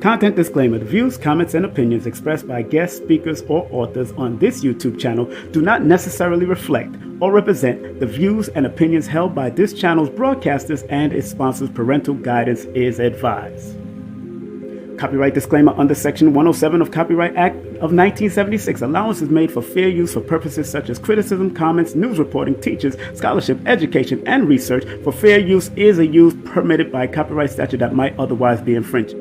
Content disclaimer: the views, comments, and opinions expressed by guest speakers or authors on this YouTube channel do not necessarily reflect or represent the views and opinions held by this channel's broadcasters and its sponsors. Parental guidance is advised. Copyright disclaimer under Section 107 of Copyright Act of 1976. Allowance is made for fair use for purposes such as criticism, comments, news reporting, teachers, scholarship, education, and research. For fair use is a use permitted by copyright statute that might otherwise be infringed.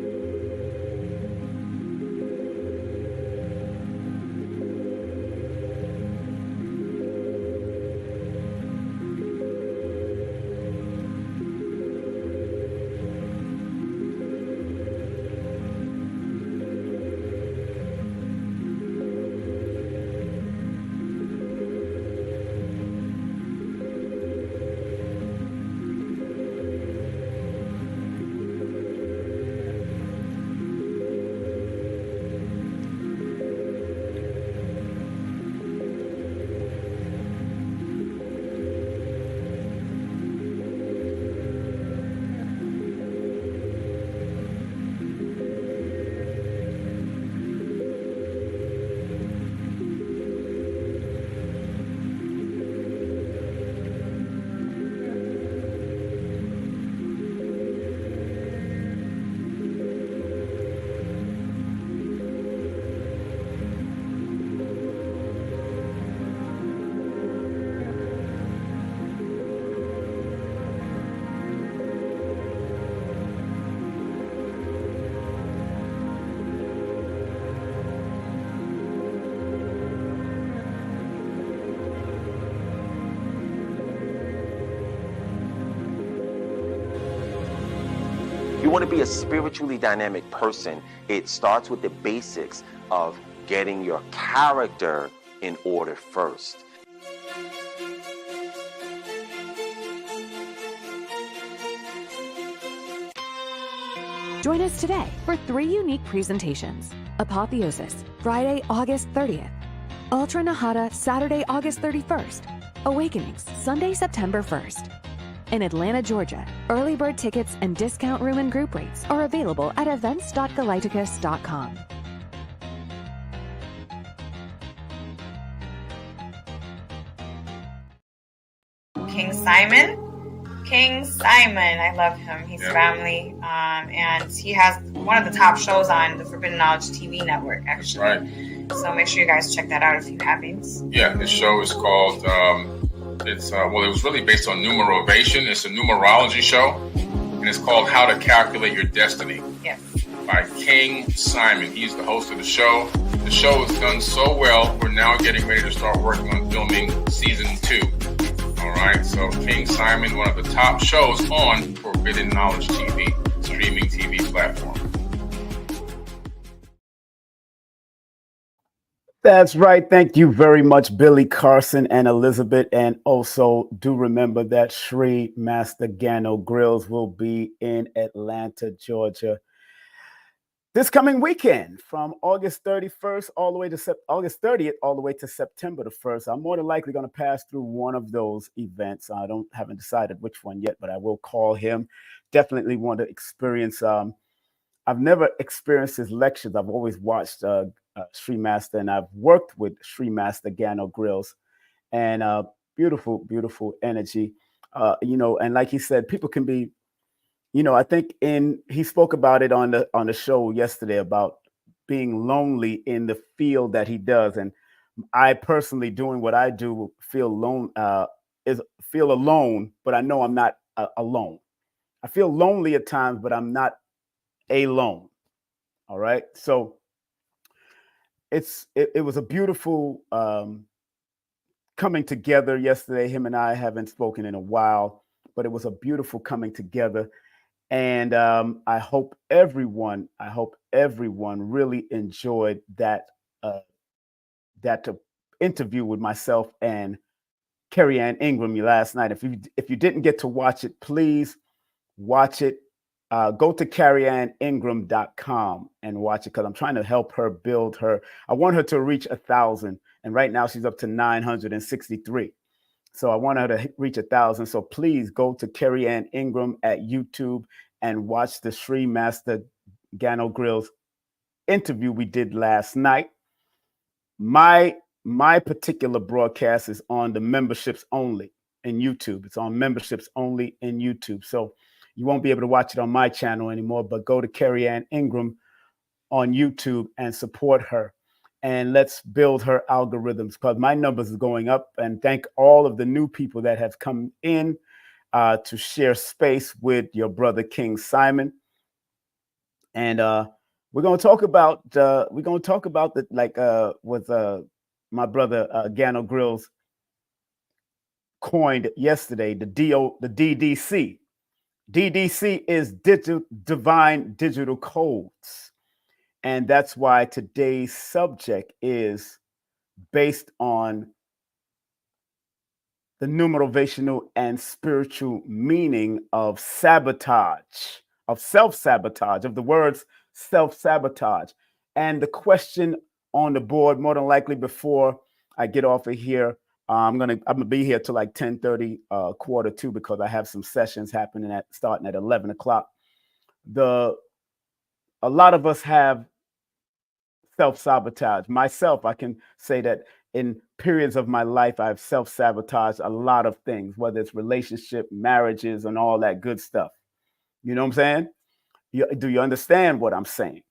You want to be a spiritually dynamic person, it starts with the basics of getting your character in order first. Join us today for 3 unique presentations. Apotheosis, Friday, August 30th. Ultra Nahata, Saturday, August 31st. Awakenings, Sunday, September 1st. In Atlanta, Georgia, early bird tickets and discount room and group rates are available at events.galacticus.com. King Simon, I love him. He's family, and he has one of the top shows on the Forbidden Knowledge TV network, actually. That's right. So make sure you guys check that out if you haven't. Yeah, this show is called, it was really based on Numerovation. It's a numerology show, and it's called How to Calculate Your Destiny. Yes. By King Simon. He's the host of the show. The show has done so well, we're now getting ready to start working on filming season 2. All right, so King Simon, one of the top shows on Forbidden Knowledge TV, streaming TV platform. That's right. Thank you very much, Billy Carson and Elizabeth. And also do remember that Sri Master Gano Grills will be in Atlanta, Georgia this coming weekend from August 31st all the way to August 30th all the way to September the 1st. I'm more than likely going to pass through one of those events. I haven't decided which one yet, but I will call him. Definitely want to experience. I've never experienced his lectures. I've always watched Sri Master, and I've worked with Sri Master Gano Grills, and beautiful, beautiful energy. And like he said, people can be, I think he spoke about it on the show yesterday about being lonely in the field that he does. And I personally, doing what I do, feel alone, but I know I'm not alone. I feel lonely at times, but I'm not alone. All right. So it was a beautiful coming together yesterday. Him and I haven't spoken in a while, but it was a beautiful coming together. And I hope everyone really enjoyed that interview with myself and Carrie Ann Ingram last night. If you didn't get to watch it, please watch it. Go to carrieanningram.com and watch it, because I'm trying to help her build her. I want her to reach 1,000, and right now she's up to 963. So I want her to reach 1,000. So please go to Carrie Ann Ingram at YouTube and watch the Sri Master Gano Grill's interview we did last night. My particular broadcast is on the memberships only in YouTube. It's on memberships only in YouTube. So you won't be able to watch it on my channel anymore, but go to Carrie Ann Ingram on YouTube and support her. And let's build her algorithms, because my numbers are going up. And thank all of the new people that have come in to share space with your brother King Simon. And we're gonna talk about with my brother Gano Grills coined yesterday, the DDC. DDC is divine digital codes. And that's why today's subject is based on the numerovational and spiritual meaning of sabotage, of self-sabotage, of the words self-sabotage. And the question on the board, more than likely before I get off of here, I'm gonna be here till like 10:30, quarter two, because I have some sessions happening starting at 11 o'clock. A lot of us have self-sabotage. Myself, I can say that in periods of my life, I've self-sabotaged a lot of things, whether it's relationship, marriages, and all that good stuff. You know what I'm saying? Do you understand what I'm saying?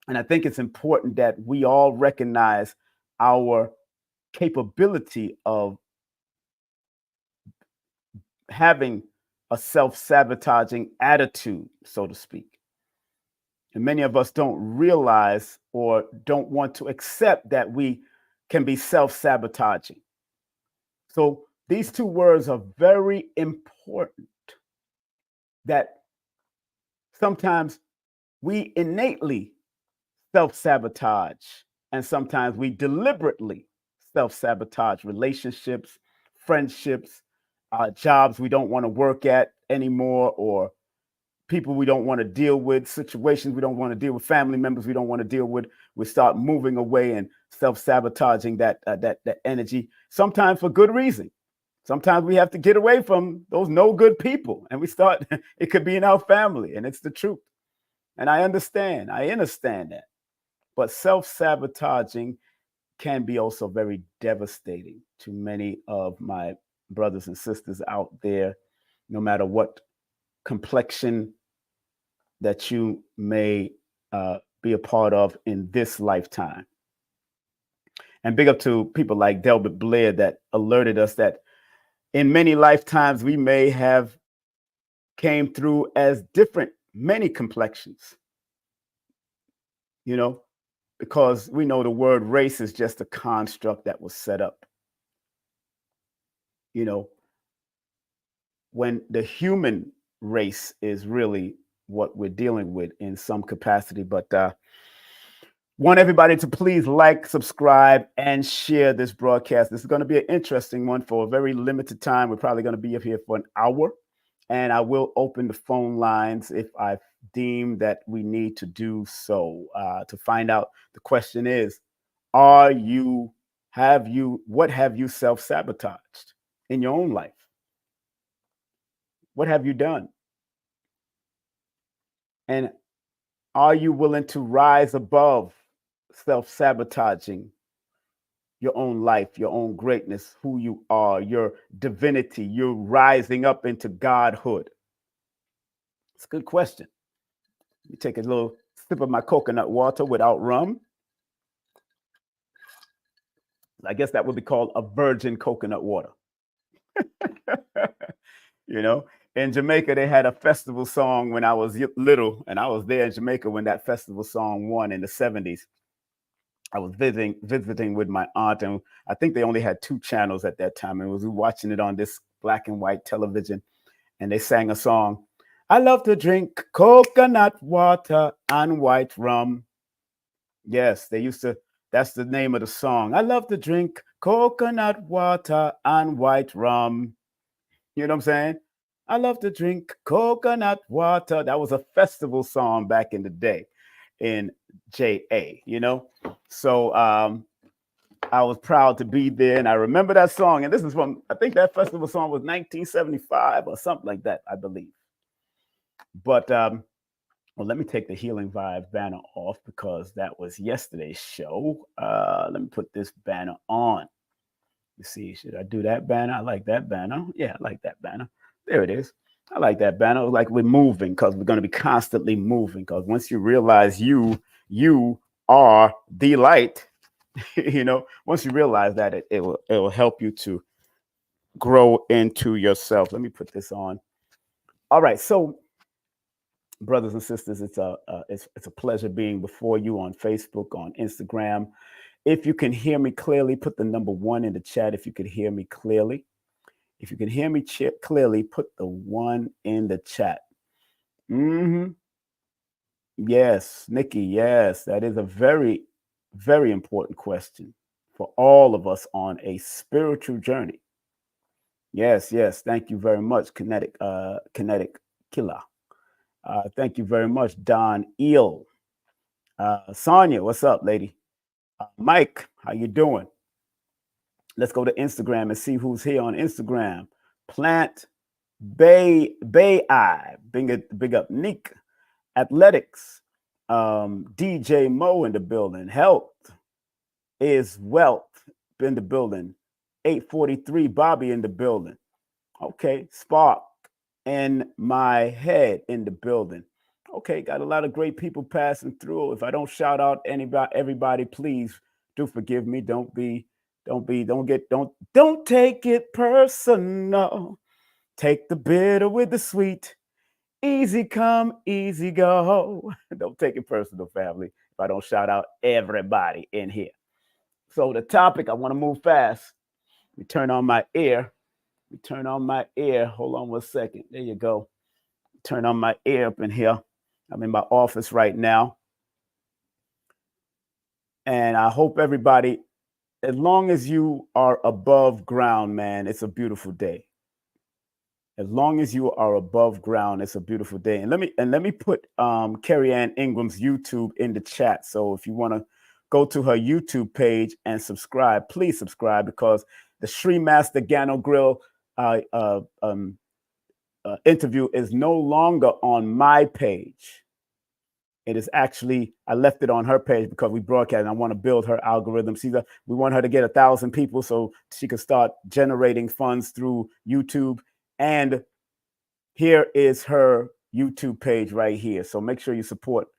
And I think it's important that we all recognize our capability of having a self-sabotaging attitude, so to speak. And many of us don't realize or don't want to accept that we can be self-sabotaging. So these two words are very important, that sometimes we innately self-sabotage, and sometimes we deliberately self-sabotage relationships, friendships, jobs we don't want to work at anymore, or people we don't want to deal with, situations we don't want to deal with, family members we don't want to deal with. We start moving away and self-sabotaging that energy, sometimes for good reason. Sometimes we have to get away from those no good people, and we start, it could be in our family, and it's the truth. And I understand that. But self-sabotaging can be also very devastating to many of my brothers and sisters out there, no matter what complexion that you may be a part of in this lifetime. And big up to people like Delbert Blair that alerted us that in many lifetimes we may have came through as different, many complexions, you know, because we know the word race is just a construct that was set up. You know, when the human race is really what we're dealing with in some capacity. But want everybody to please like, subscribe, and share this broadcast. This is going to be an interesting one for a very limited time. We're probably going to be up here for an hour, and I will open the phone lines if I deem that we need to do so. To find out, the question is, what have you self-sabotaged in your own life? What have you done? And are you willing to rise above self-sabotaging your own life, your own greatness, who you are, your divinity? You're rising up into godhood. It's a good question. Let me take a little sip of my coconut water without rum. I guess that would be called a virgin coconut water. You know, in Jamaica, they had a festival song when I was little, and I was there in Jamaica when that festival song won in the 70s. I was visiting with my aunt, and I think they only had 2 channels at that time. And we was watching it on this black and white television, and they sang a song. I love to drink coconut water and white rum. Yes, they used to, that's the name of the song. I love to drink coconut water and white rum. You know what I'm saying? I love to drink coconut water. That was a festival song back in the day in JA, you know? So I was proud to be there, and I remember that song. And this is from, I think that festival song was 1975 or something like that, I believe. But Well, let me take the Healing Vibe banner off because that was yesterday's show. Let me put this banner on. You see, should I do that banner? I like that banner. Yeah, I like that banner. There it is. I like that banner. Like we're moving because we're going to be constantly moving. Because once you realize you are the light, once you realize that, it will help you to grow into yourself. Let me put this on. All right, so brothers and sisters, it's a pleasure being before you on Facebook, on Instagram. If you can hear me clearly, put the number 1 in the chat. If you could hear me clearly, if you can hear me clearly, put the 1 in the chat. Yes, Nikki. Yes, that is a very, very important question for all of us on a spiritual journey. Yes. Thank you very much, Kinetic Killer. Thank you very much, Don Eel. Sonia, what's up, lady? Mike, how you doing? Let's go to Instagram and see who's here on Instagram. Plant Bay Eye, big up Nick. Athletics, DJ Mo in the building. Health is wealth in the building. 843 Bobby in the building. Okay, Spark in my head in the building. Okay, got a lot of great people passing through. If I don't shout out everybody, please do forgive me. Don't take it personal. Take the bitter with the sweet. Easy come, easy go. Don't take it personal, family, if I don't shout out everybody in here. So the topic, I want to move fast. We turn on my ear. Hold on 1 second. There you go. Turn on my ear up in here. I'm in my office right now. And I hope everybody, as long as you are above ground, man, it's a beautiful day. As long as you are above ground, it's a beautiful day. And let me put Carrie Ann Ingram's YouTube in the chat. So if you want to go to her YouTube page and subscribe, please subscribe, because the Sri Master Gano Grill interview is no longer on my page. It is actually, I left it on her page because we broadcast, and I want to build her algorithm. We want her to get 1,000 people so she can start generating funds through YouTube. And here is her YouTube page right here. So make sure you support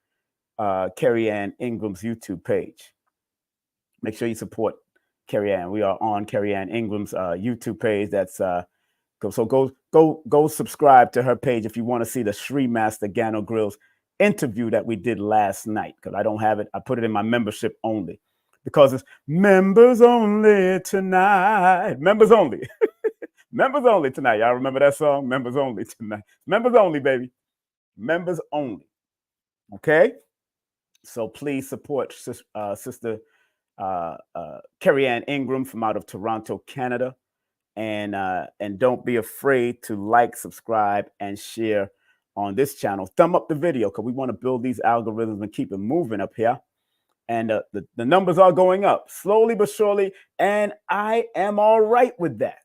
Carrie Ann Ingram's YouTube page. Make sure you support Carrie Ann. We are on Carrie Ann Ingram's YouTube page. That's go subscribe to her page if you want to see the Sri Master Gano Grill's interview that we did last night, because I don't have it. I put it in my membership only because it's members only tonight. Members only. Members only tonight. Y'all remember that song? Members only tonight. Members only, baby. Members only. Okay? So please support Sister Carrie Ann Ingram from out of Toronto, Canada. And don't be afraid to like, subscribe, and share on this channel. Thumb up the video, because we want to build these algorithms and keep it moving up here. And the numbers are going up slowly but surely. And I am all right with that.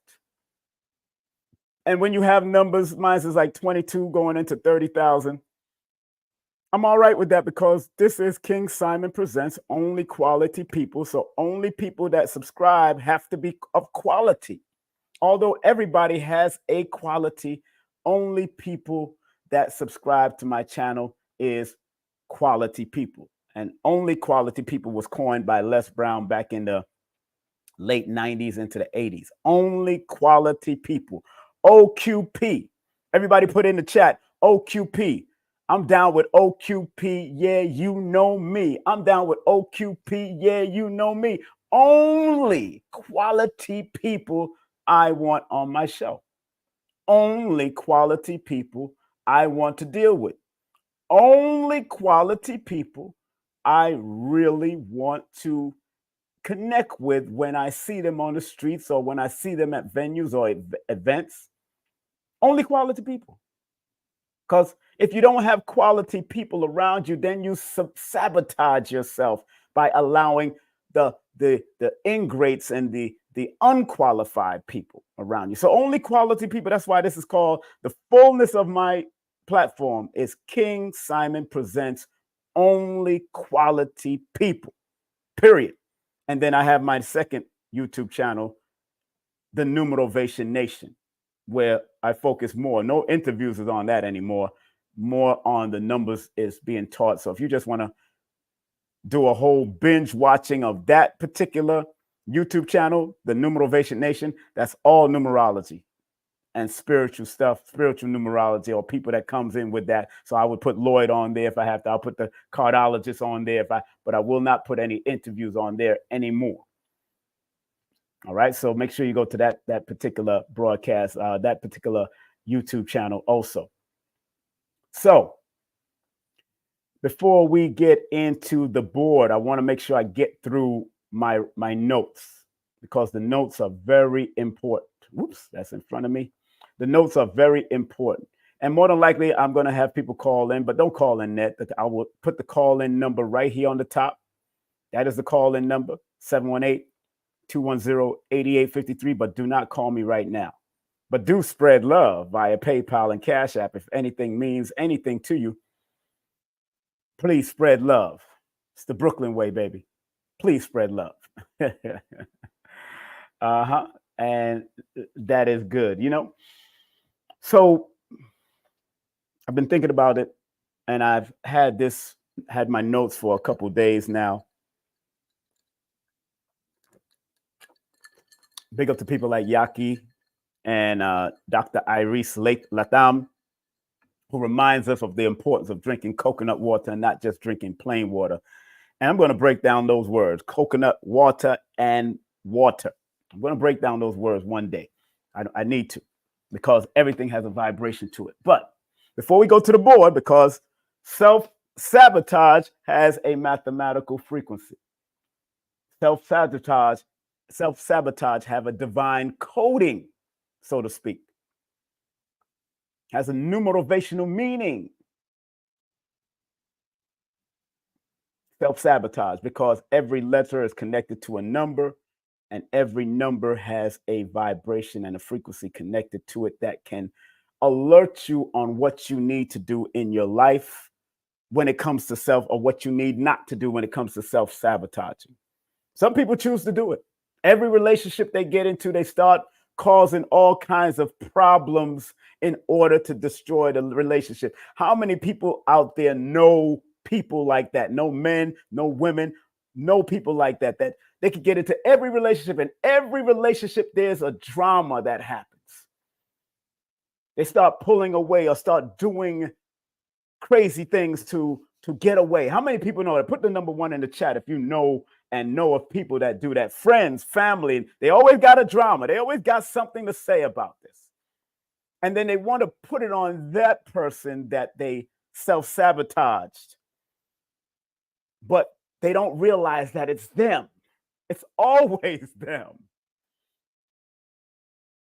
And when you have numbers, mine is like 22 going into 30,000. I'm all right with that, because this is King Simon Presents Only Quality People. So only people that subscribe have to be of quality. Although everybody has a quality, only people that subscribe to my channel is quality people. And only quality people was coined by Les Brown back in the late 90s into the 80s. Only quality people. OQP. Everybody put in the chat, OQP. I'm down with OQP. Yeah, you know me. I'm down with OQP. Yeah, you know me. Only quality people I want on my show. Only quality people I want to deal with. Only quality people I really want to connect with when I see them on the streets or when I see them at venues or events. Only quality people. Because if you don't have quality people around you, then you sabotage yourself by allowing the ingrates and the unqualified people around you. So only quality people. That's why this is called the fullness of my platform is King Simon Presents Only Quality People, period. And then I have my second YouTube channel, the Numerovation Nation, where I focus more. No interviews is on that anymore. More on the numbers is being taught. So if you just want to do a whole binge watching of that particular YouTube channel, the Numerovation Nation, that's all numerology and spiritual stuff, spiritual numerology, or people that comes in with that. So I would put Lloyd on there if I have to. I'll put the cardologist on there but I will not put any interviews on there anymore. All right. So make sure you go to that particular broadcast, that particular YouTube channel also. So before we get into the board, I want to make sure I get through my notes, because the notes are very important. Whoops, that's in front of me. The notes are very important. And more than likely, I'm going to have people call in, but don't call in net. I will put the call-in number right here on the top. That is the call-in number, 718-210-8853, but do not call me right now. But do spread love via PayPal and Cash App. If anything means anything to you, please spread love. It's the Brooklyn way, baby. Please spread love. And that is good, you know. So I've been thinking about it, and I've had my notes for a couple of days now. Big up to people like Yaki and Dr. Iris Latam, who reminds us of the importance of drinking coconut water and not just drinking plain water. And I'm going to break down those words, coconut water and water. I'm going to break down those words one day. I need to, because everything has a vibration to it. But before we go to the board, because self-sabotage has a mathematical frequency. Self-sabotage have a divine coding, so to speak. Has a numerovational meaning. Self-sabotage, because every letter is connected to a number, and every number has a vibration and a frequency connected to it that can alert you on what you need to do in your life when it comes to self, or what you need not to do when it comes to self-sabotaging. Some people choose to do it. Every relationship they get into, they start causing all kinds of problems in order to destroy the relationship. How many people out there know people like that? No men, no women, no people like that, that they could get into every relationship, and every relationship there's a drama that happens. They start pulling away or start doing crazy things to get away. How many people know that? Put the number 1 in the chat if you know of people that do that. Friends, family, they always got a drama. They always got something to say about this. And then they want to put it on that person that they self-sabotaged. But they don't realize that it's them. It's always them.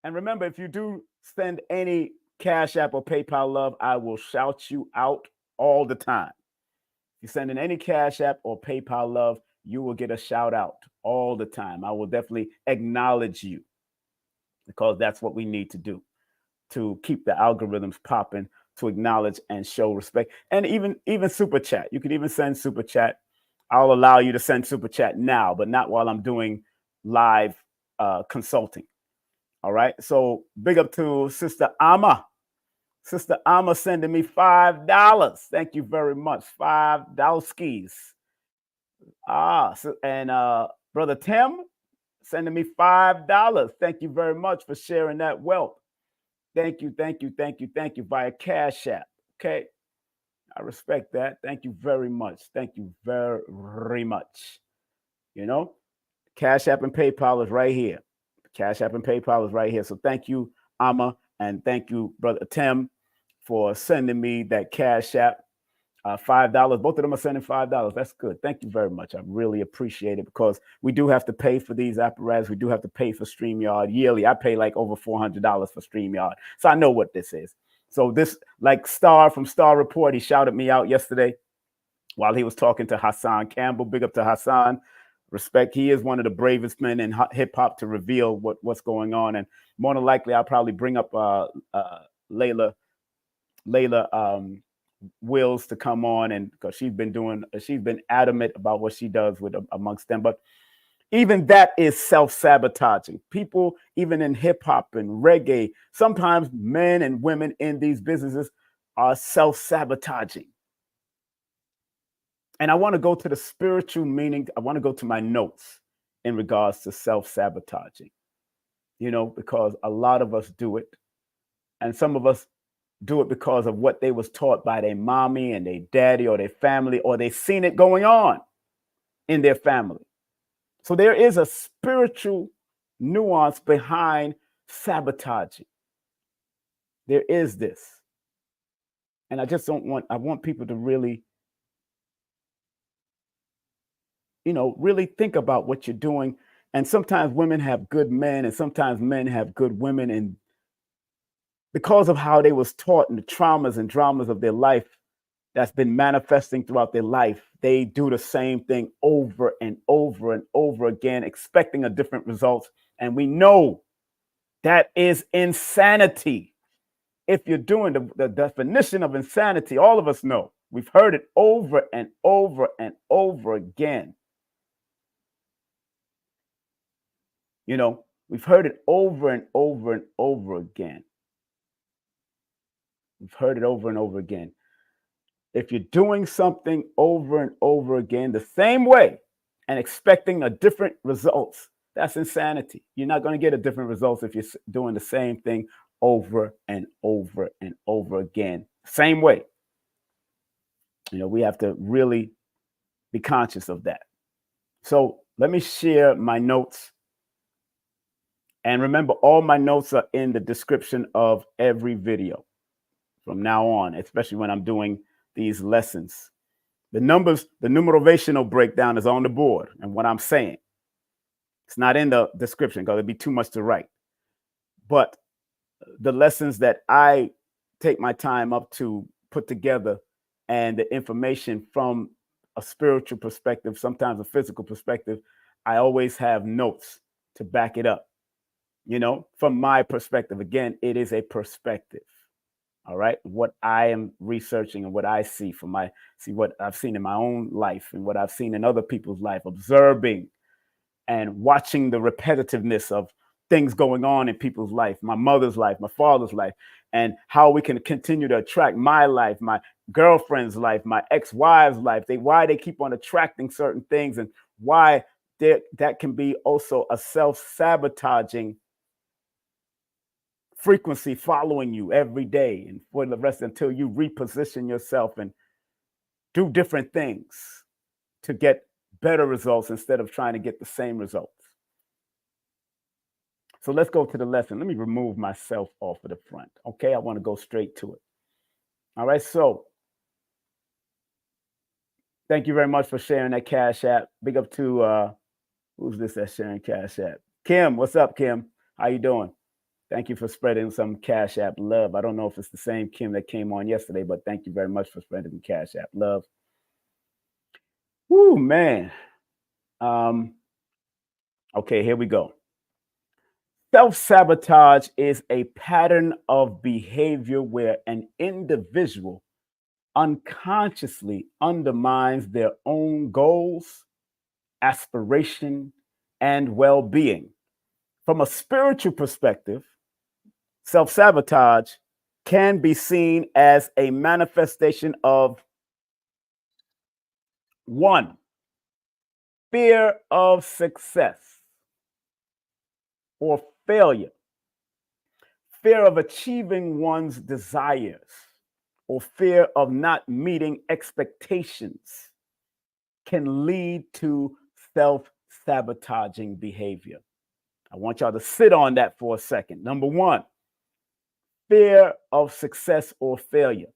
And remember, if you do send any Cash App or PayPal love, I will shout you out all the time. If you send in any Cash App or PayPal love, you will get a shout out all the time. I will definitely acknowledge you, because that's what we need to do to keep the algorithms popping, to acknowledge and show respect. And even super chat. You can even send super chat. I'll allow you to send super chat now, but not while I'm doing live consulting. All right. So big up to Sister Amma. Sister Amma sending me $5. Thank you very much. $5 skis. And Brother Tim sending me $5. Thank you very much for sharing that wealth. Thank you via Cash App. Okay. I respect that. Thank you very much. Thank you very much. You know, Cash App and PayPal is right here. Cash App and PayPal is right here. So thank you, Amma, and thank you, Brother Tim, for sending me that Cash App. $5. Both of them are sending $5. That's good. Thank you very much. I really appreciate it, because we do have to pay for these apparatus. We do have to pay for StreamYard yearly. I pay like over $400 for StreamYard. So I know what this is. So this, like Star from Star Report, he shouted me out yesterday while he was talking to Hassan Campbell. Big up to Hassan. Respect. He is one of the bravest men in hip hop to reveal what's going on. And more than likely, I'll probably bring up Layla Layla wills to come on, and because she's been adamant about what she does with amongst them. But even that is self-sabotaging. People, even in hip hop and reggae, sometimes men and women in these businesses are self-sabotaging. And I want to go to the spiritual meaning. I want to go to my notes in regards to self-sabotaging, because a lot of us do it. And some of us do it because of what they was taught by their mommy and their daddy or their family, or they seen it going on in their family. So there is a spiritual nuance behind sabotaging. There is this. And I want people to really, really think about what you're doing. And sometimes women have good men, and sometimes men have good women. And because of how they was taught and the traumas and dramas of their life that's been manifesting throughout their life, they do the same thing over and over and over again, expecting a different result. And we know that is insanity. If you're doing the definition of insanity, all of us know. We've heard it over and over and over again. We've heard it over and over and over again. We've heard it over and over again. If you're doing something over and over again the same way and expecting a different results, that's insanity. You're not going to get a different results if you're doing the same thing over and over and over again. Same way. We have to really be conscious of that. So let me share my notes. And remember, all my notes are in the description of every video from now on, especially when I'm doing these lessons. The numbers, the numerovational breakdown is on the board. And what I'm saying, it's not in the description because it'd be too much to write. But the lessons that I take my time up to put together, and the information from a spiritual perspective, sometimes a physical perspective, I always have notes to back it up. From my perspective, again, it is a perspective. All right. What I am researching and what I see what I've seen in my own life and what I've seen in other people's life, observing and watching the repetitiveness of things going on in people's life, my mother's life, my father's life, and how we can continue to attract my life, my girlfriend's life, my ex-wife's life, why they keep on attracting certain things, and why that can be also a self-sabotaging frequency following you every day and for the rest until you reposition yourself and do different things to get better results instead of trying to get the same results. So let's go to the lesson. Let me remove myself off of the front. Okay, I want to go straight to it. All right, so thank you very much for sharing that Cash App. Big up to who's this that's sharing Cash App? Kim, what's up, Kim? How you doing? Thank you for spreading some Cash App love. I don't know if it's the same Kim that came on yesterday, but thank you very much for spreading Cash App love. Woo, man. Okay, here we go. Self-sabotage is a pattern of behavior where an individual unconsciously undermines their own goals, aspiration, and well-being. From a spiritual perspective, self-sabotage can be seen as a manifestation of 1, fear of success or failure, fear of achieving one's desires, or fear of not meeting expectations can lead to self-sabotaging behavior. I want y'all to sit on that for a second. Number 1, fear of success or failure.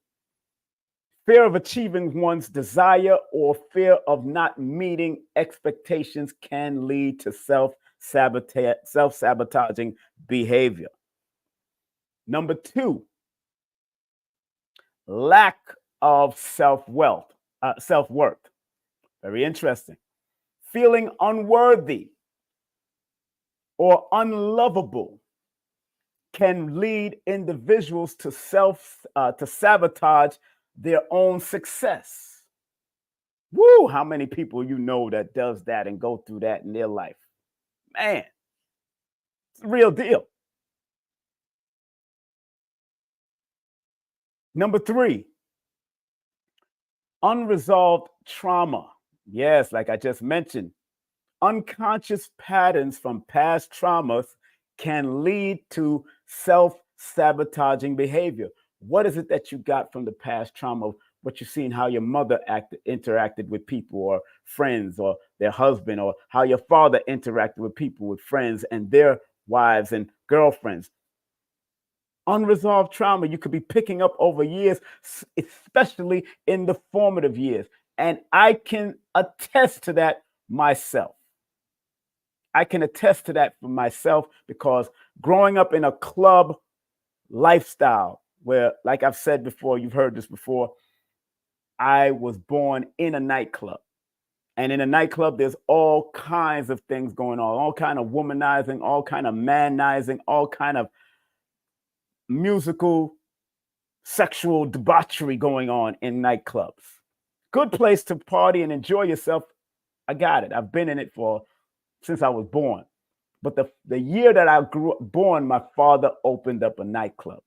Fear of achieving one's desire or fear of not meeting expectations can lead to self-sabotaging behavior. Number 2, lack of self-worth. Very interesting. Feeling unworthy or unlovable can lead individuals to sabotage their own success. Woo! How many people you know that does that and go through that in their life? Man, it's a real deal. Number 3, unresolved trauma. Yes, like I just mentioned, unconscious patterns from past traumas can lead to self-sabotaging behavior. What is it that you got from the past trauma? What you've seen, how your mother interacted with people or friends or their husband, or how your father interacted with people, with friends and their wives and girlfriends. Unresolved trauma you could be picking up over years, especially in the formative years. And I can attest to that myself. I can attest to that for myself, because growing up in a club lifestyle where, like I've said before, you've heard this before, I was born in a nightclub. And in a nightclub, there's all kinds of things going on, all kind of womanizing, all kind of manizing, all kind of musical, sexual debauchery going on in nightclubs. Good place to party and enjoy yourself. I got it. I've been in it since I was born. But the year that I born, my father opened up a nightclub.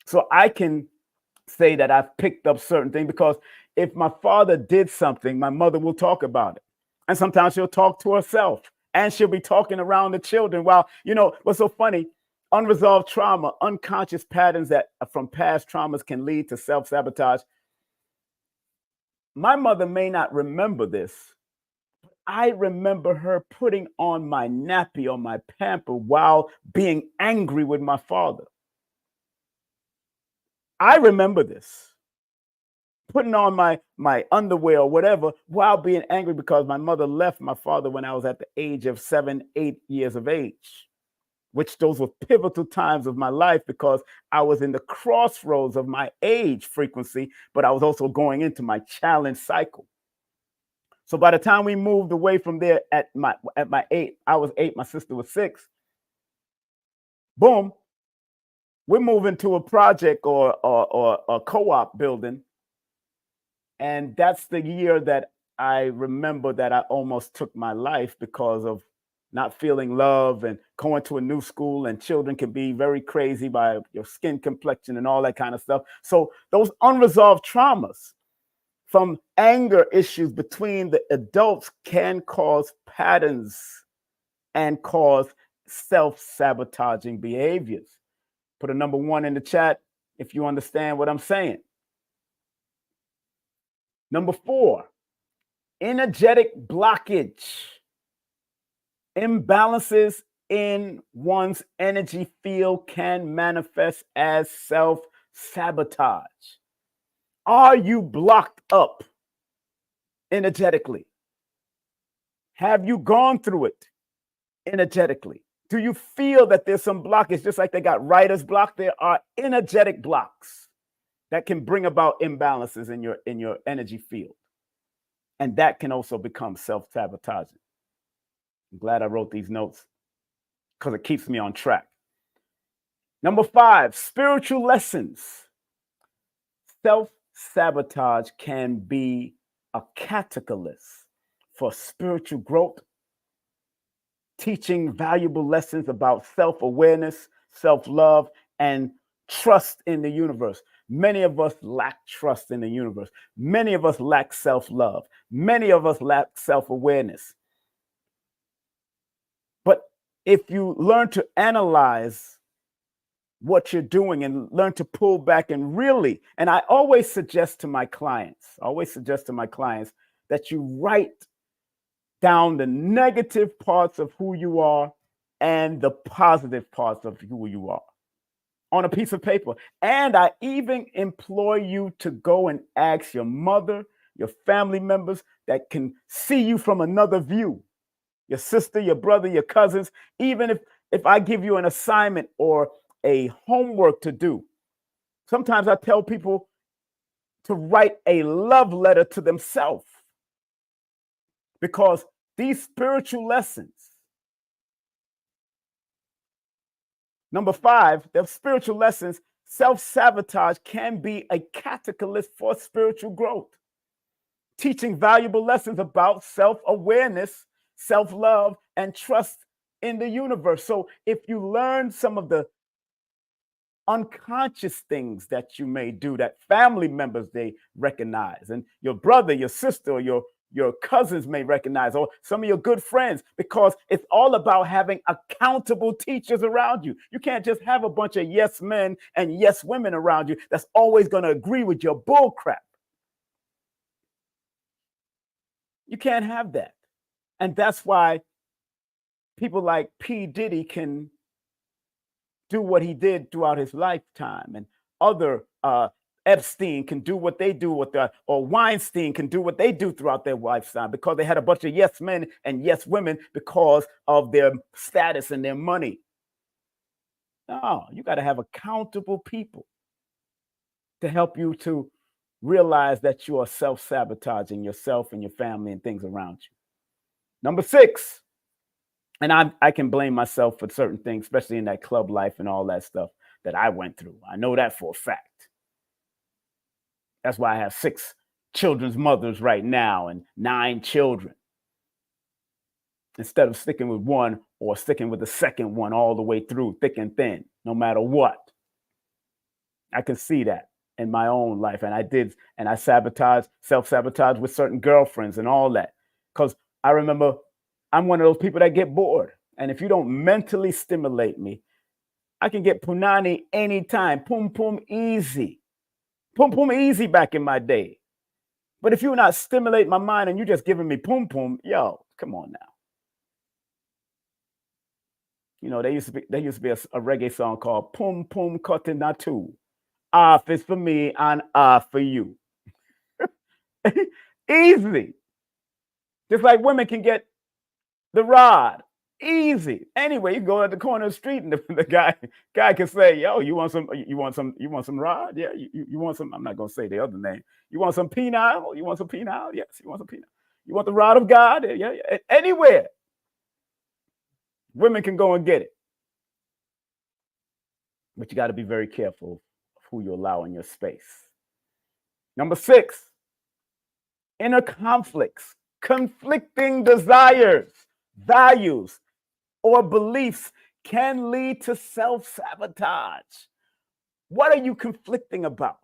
So I can say that I've picked up certain things, because if my father did something, my mother will talk about it. And sometimes she'll talk to herself, and she'll be talking around the children. While, what's so funny, unresolved trauma, unconscious patterns that from past traumas can lead to self-sabotage. My mother may not remember this. I remember her putting on my nappy or my pamper while being angry with my father. I remember this. Putting on my underwear or whatever while being angry because my mother left my father when I was at the age of 7, 8 years of age, which those were pivotal times of my life, because I was in the crossroads of my age frequency, but I was also going into my challenge cycle. So by the time we moved away from there at my 8, I was 8, my sister was 6. Boom, we're moving to a project or a co-op building. And that's the year that I remember that I almost took my life, because of not feeling love and going to a new school, and children can be very crazy by your skin complexion and all that kind of stuff. So those unresolved traumas from anger issues between the adults can cause patterns and cause self-sabotaging behaviors. Put a number 1 in the chat if you understand what I'm saying. Number 4, energetic blockage. Imbalances in one's energy field can manifest as self-sabotage. Are you blocked up energetically? Have you gone through it energetically? Do you feel that there's some blockage? Just like they got writer's block, there are energetic blocks that can bring about imbalances in your energy field. And that can also become self-sabotaging. I'm glad I wrote these notes, because it keeps me on track. Number 5, spiritual lessons. Self-sabotage can be a catalyst for spiritual growth, teaching valuable lessons about self-awareness, self-love, and trust in the universe. Many of us lack trust in the universe. Many of us lack self-love. Many of us lack self-awareness. But if you learn to analyze what you're doing and learn to pull back and really, and I always suggest to my clients that you write down the negative parts of who you are and the positive parts of who you are on a piece of paper. And I even employ you to go and ask your mother, your family members that can see you from another view, your sister, your brother, your cousins. Even if I give you an assignment or a homework to do, sometimes I tell people to write a love letter to themselves, because these spiritual lessons Number 5, the spiritual lessons. Self-sabotage can be a catalyst for spiritual growth, teaching valuable lessons about self-awareness, self-love, and trust in the universe. So if you learn some of the unconscious things that you may do that family members they recognize, and your brother, your sister, or your cousins may recognize, or some of your good friends, because it's all about having accountable teachers around you. You can't just have a bunch of yes men and yes women around you that's always going to agree with your bull crap. You can't have that. And that's why people like P. Diddy can do what he did throughout his lifetime, and other Epstein can do what they do with or Weinstein can do what they do throughout their lifetime, because they had a bunch of yes men and yes women because of their status and their money. No, you got to have accountable people to help you to realize that you are self-sabotaging yourself and your family and things around you. Number 6, and I can blame myself for certain things, especially in that club life and all that stuff that I went through. I know that for a fact. That's why I have 6 children's mothers right now and 9 children, instead of sticking with one or sticking with the second one all the way through, thick and thin, no matter what. I can see that in my own life. And I self-sabotage with certain girlfriends and all that. Because I remember I'm one of those people that get bored. And if you don't mentally stimulate me, I can get punani anytime. Pum pum easy. Pum pum easy back in my day. But if you're not stimulating my mind and you're just giving me pum pum, yo, come on now. You know, there used to be a reggae song called Pum Pum Kotinatu. Off is for me and off for you. Easy. Just like women can get the rod. Easy. Anyway, you go at the corner of the street and the guy can say, yo, you want some rod? Yeah, you want some, I'm not gonna say the other name. You want some penile? You want some penile? Yes, you want some penile. You want the rod of God? Yeah. Anywhere. Women can go and get it. But you got to be very careful of who you allow in your space. Number 6, inner conflicts, conflicting desires, values, or beliefs can lead to self-sabotage. What are you conflicting about?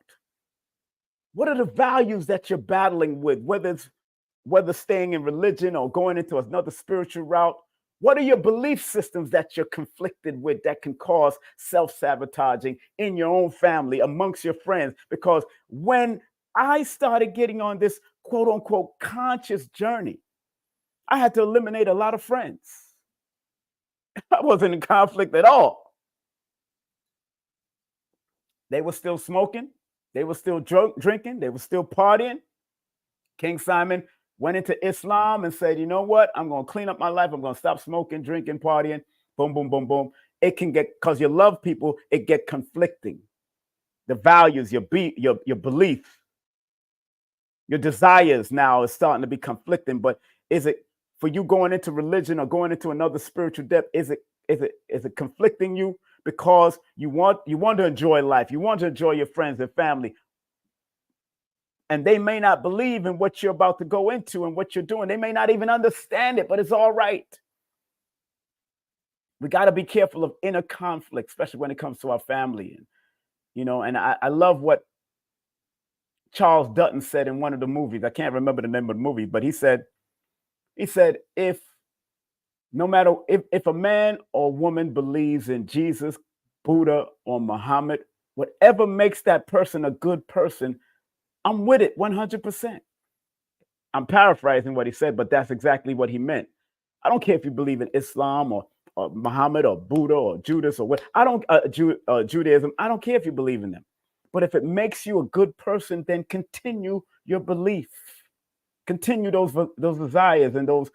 What are the values that you're battling with, whether staying in religion or going into another spiritual route? What are your belief systems that you're conflicted with that can cause self-sabotaging in your own family, amongst your friends? Because when I started getting on this quote unquote conscious journey, I had to eliminate a lot of friends. I wasn't in conflict at all. They were still smoking. They were still drinking. They were still partying. King Simon went into Islam and said, you know what? I'm going to clean up my life. I'm going to stop smoking, drinking, partying. Boom, boom, boom, boom. It can get, because you love people, it get conflicting. The values, your beliefs, your desires now is starting to be conflicting. But is it, for you going into religion or going into another spiritual depth, is it conflicting you because you want to enjoy life, you want to enjoy your friends and family, and they may not believe in what you're about to go into and what you're doing. They may not even understand it, but it's all right. We got to be careful of inner conflict, especially when it comes to our family. And, you know, and I love what Charles Dutton said in one of the movies. I can't remember the name of the movie, but he said, if a man or woman believes in Jesus, Buddha, or Muhammad, whatever makes that person a good person, I'm with it 100%. I'm paraphrasing what he said, but that's exactly what he meant. I don't care if you believe in Islam or Muhammad or Buddha or Judas or what. Judaism. I don't care if you believe in them. But if it makes you a good person, then continue your belief. Continue those desires and those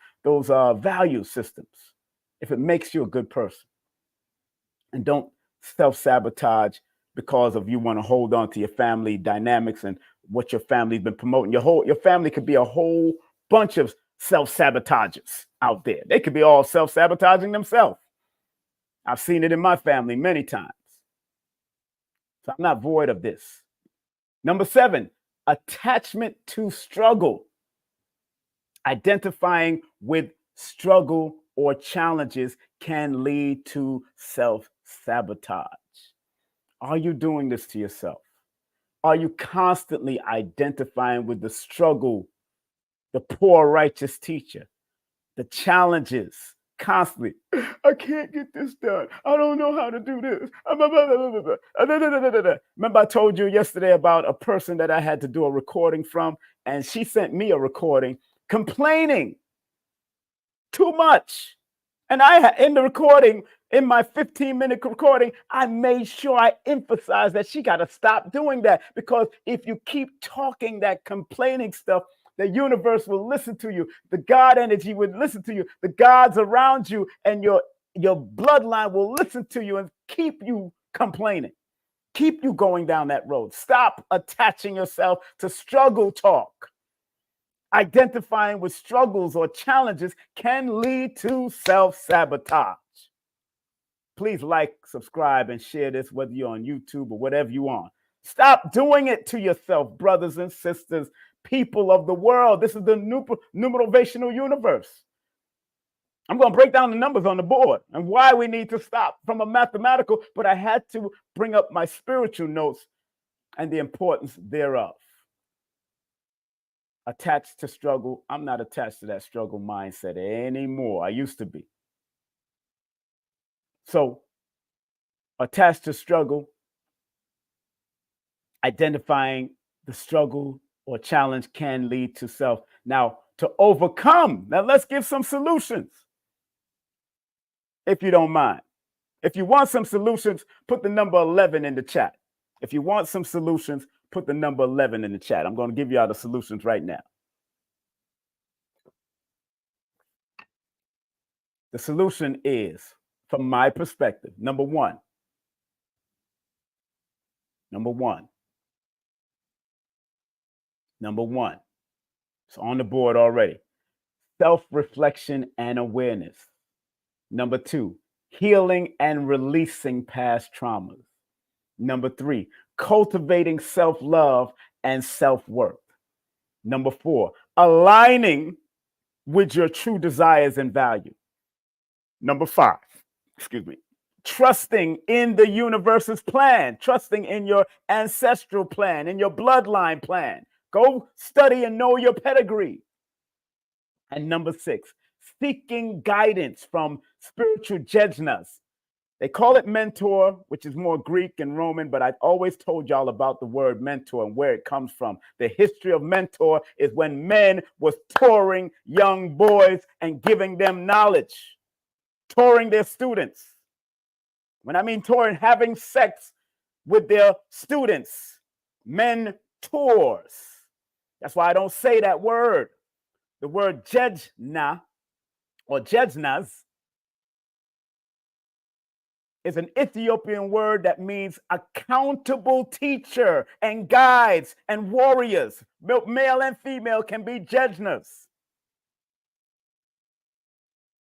value systems. If it makes you a good person, and don't self-sabotage because of you want to hold on to your family dynamics and what your family's been promoting. Your family could be a whole bunch of self-sabotagers out there. They could be all self-sabotaging themselves. I've seen it in my family many times. So I'm not void of this. Number 7, attachment to struggle. Identifying with struggle or challenges can lead to self-sabotage. Are you doing this to yourself? Are you constantly identifying with the struggle, the poor righteous teacher, the challenges, constantly? I can't get this done. I don't know how to do this. Remember, I told you yesterday about a person that I had to do a recording from, and she sent me a recording complaining too much. And in the recording, in my 15-minute recording, I made sure I emphasized that she got to stop doing that, because if you keep talking that complaining stuff, the universe will listen to you. The God energy will listen to you. The gods around you and your bloodline will listen to you and keep you complaining, keep you going down that road. Stop attaching yourself to struggle talk. Identifying with struggles or challenges can lead to self-sabotage. Please like, subscribe, and share this, whether you're on YouTube or whatever you want. Stop doing it to yourself, brothers and sisters, people of the world. This is the numerovational universe. I'm going to break down the numbers on the board and why we need to stop from a mathematical, but I had to bring up my spiritual notes and the importance thereof. Attached to struggle. I'm not attached to that struggle mindset anymore. I used to be. So, attached to struggle, identifying the struggle or challenge can lead to self. Now, to overcome, now let's give some solutions, if you don't mind. If you want some solutions, put the number 11 in the chat. If you want some solutions, put the number 11 in the chat. I'm going to give you all the solutions right now. The solution is, from my perspective, number one, it's on the board already. Self-reflection and awareness. Number 2, healing and releasing past traumas. Number 3, cultivating self-love and self-worth. Number 4, aligning with your true desires and value. Number 5, trusting in the universe's plan, trusting in your ancestral plan, in your bloodline plan. Go study and know your pedigree. And number 6, seeking guidance from spiritual jejnas. They call it mentor, which is more Greek and Roman, but I've always told y'all about the word mentor and where it comes from. The history of mentor is when men was touring young boys and giving them knowledge, touring their students. When I mean touring, having sex with their students, mentors. That's why I don't say that word. The word jejna or jejnas is an Ethiopian word that means accountable teacher and guides and warriors. Male and female can be jejnas,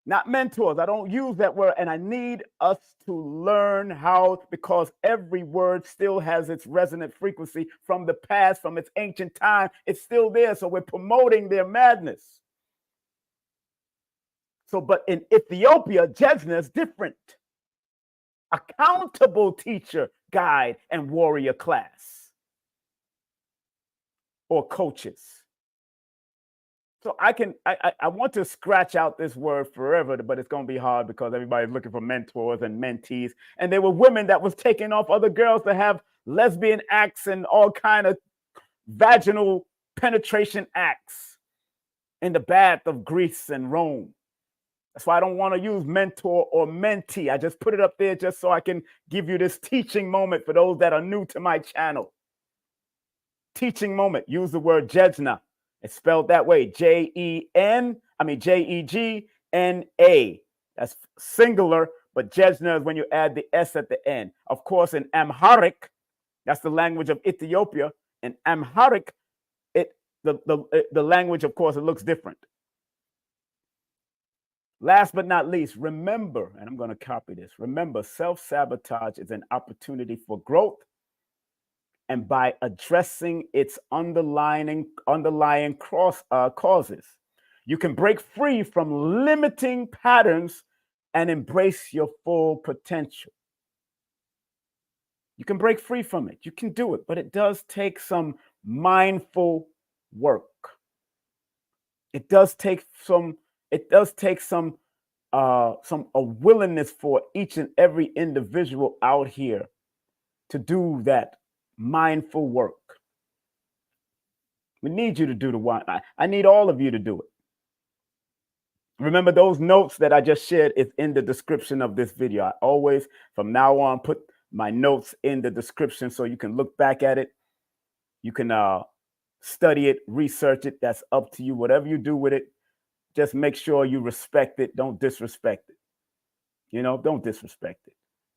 not mentors. I don't use that word, and I need us to learn how, because every word still has its resonant frequency from the past, from its ancient time. It's still there, so we're promoting their madness. So, but in Ethiopia, jejna is different. Accountable teacher, guide, and warrior class or coaches. So I want to scratch out this word forever, but it's going to be hard because everybody's looking for mentors and mentees. And there were women that was taking off other girls to have lesbian acts and all kind of vaginal penetration acts in the bath of Greece and Rome. That's why I don't want to use mentor or mentee. I just put it up there just so I can give you this teaching moment for those that are new to my channel. Teaching moment. Use the word jejna. It's spelled that way. Jegna. That's singular, but jejna is when you add the S at the end. Of course, in Amharic, that's the language of Ethiopia. In Amharic, the language, of course, it looks different. Last but not least, remember, and I'm going to copy this, remember, self-sabotage is an opportunity for growth. And by addressing its underlying causes, you can break free from limiting patterns and embrace your full potential. You can break free from it. You can do it, but it does take some mindful work. It does take some a willingness for each and every individual out here to do that mindful work. We need you to do the one. I need all of you to do it. Remember, those notes that I just shared is in the description of this video. I always, from now on, put my notes in the description so you can look back at it. You can study it, research it. That's up to you. Whatever you do with it, just make sure you respect it. Don't disrespect it. You know, don't disrespect it.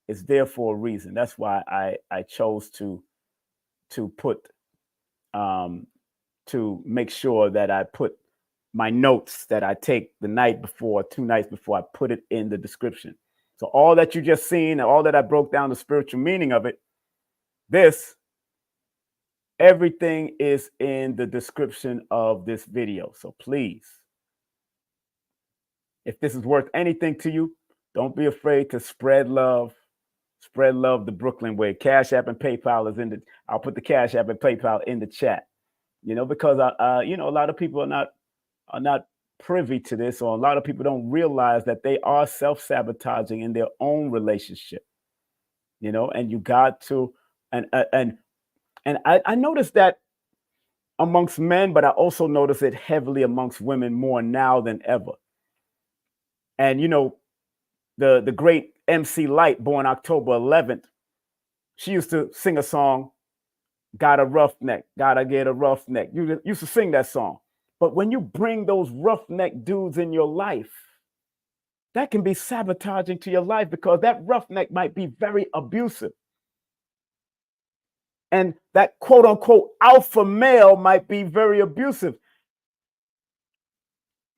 It's there for a reason. That's why I chose to put to make sure that I put my notes that I take the night before, 2 nights before, I put it in the description. So all that you just seen and all that I broke down the spiritual meaning of it, everything is in the description of this video. So please, if this is worth anything to you, don't be afraid to spread love. Spread love the Brooklyn way. Cash App and PayPal is in the, I'll put the Cash App and PayPal in the chat. You know, because you know, a lot of people are not privy to this, or a lot of people don't realize that they are self-sabotaging in their own relationship. You know, and you got to, and I noticed that amongst men, but I also notice it heavily amongst women more now than ever. And you know, the great MC Light, born October 11th, she used to sing a song, "Got a roughneck, gotta get a roughneck." You used to sing that song. But when you bring those roughneck dudes in your life, that can be sabotaging to your life, because that roughneck might be very abusive. And that quote unquote alpha male might be very abusive.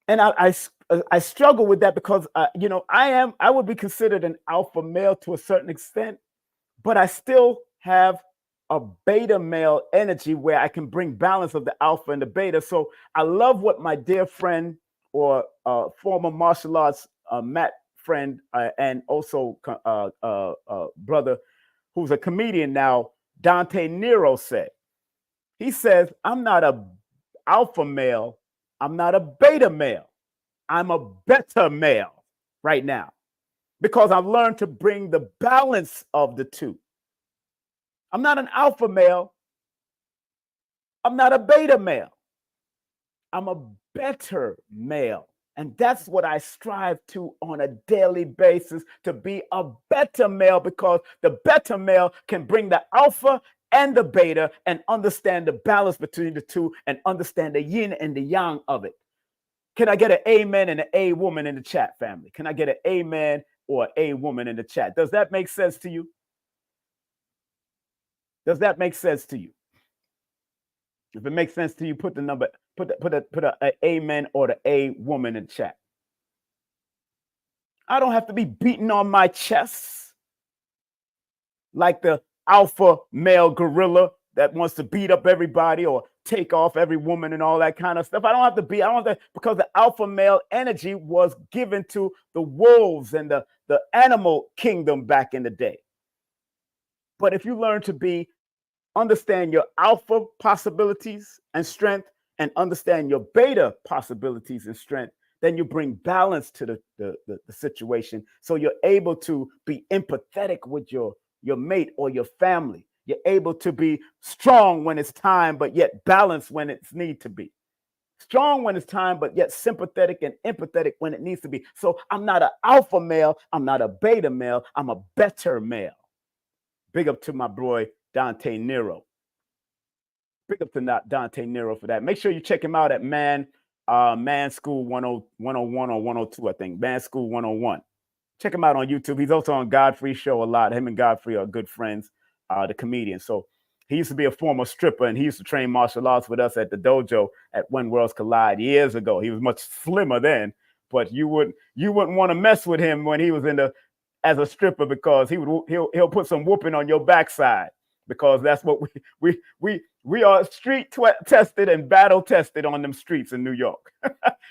And I struggle with that because, you know, I would be considered an alpha male to a certain extent, but I still have a beta male energy where I can bring balance of the alpha and the beta. So I love what my dear friend, or former martial arts Matt friend, and also brother who's a comedian now, Dante Nero, said. He says, I'm not a alpha male, I'm not a beta male, I'm a beta male right now, because I've learned to bring the balance of the two. I'm not an alpha male, I'm not a beta male, I'm a better male. And that's what I strive to on a daily basis, to be a better male, because the better male can bring the alpha and the beta and understand the balance between the two and understand the yin and the yang of it. Can I get an amen and an a woman in the chat, family? Can I get an amen or a woman in the chat? Does that make sense to you? Does that make sense to you? If it makes sense to you, put the number, put a amen or the a woman in the chat. I don't have to be beating on my chest like the alpha male gorilla that wants to beat up everybody or take off every woman and all that kind of stuff. I don't have to, because the alpha male energy was given to the wolves and the animal kingdom back in the day. But if you learn to understand your alpha possibilities and strength, and understand your beta possibilities and strength, then you bring balance to the situation. So you're able to be empathetic with your mate or your family. You're able to be strong when it's time, but yet balanced when it's need to be. Strong when it's time, but yet sympathetic and empathetic when it needs to be. So I'm not an alpha male, I'm not a beta male, I'm a better male. Big up to my boy, Dante Nero. Big up to Dante Nero for that. Make sure you check him out at Man School 101 or 102, I think. Man School 101. Check him out on YouTube. He's also on Godfrey's show a lot. Him and Godfrey are good friends, the comedian. So he used to be a former stripper, and he used to train martial arts with us at the dojo at When Worlds Collide years ago. He was much slimmer then, but you wouldn't want to mess with him when he was as a stripper, because he'll put some whooping on your backside, because that's what we are street tested and battle tested on them streets in New York.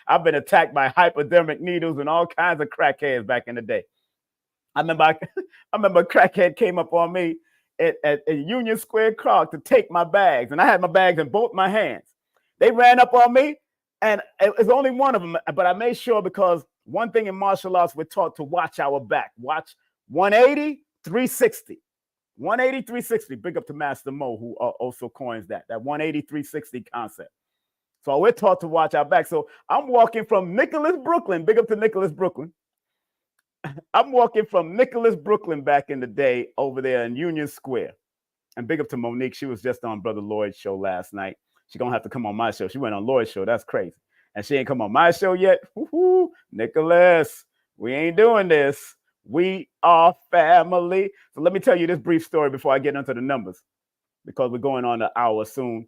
I've been attacked by hypodermic needles and all kinds of crackheads back in the day. I remember a crackhead came up on me at Union Square Park to take my bags, and I had my bags in both my hands. They ran up on me, and it was only one of them, but I made sure, because one thing in martial arts, we're taught to watch our back. Watch 180, 360. 180, 360. Big up to Master Mo, who also coins that 180, 360 concept. So we're taught to watch our back. So I'm walking from Nicholas, Brooklyn. Big up to Nicholas, Brooklyn. I'm walking from Nicholas, Brooklyn back in the day over there in Union Square. And big up to Monique. She was just on Brother Lloyd's show last night. She's going to have to come on my show. She went on Lloyd's show. That's crazy. And she ain't come on my show yet. Woo-hoo. Nicholas, we ain't doing this. We are family. So let me tell you this brief story before I get into the numbers, because we're going on an hour soon.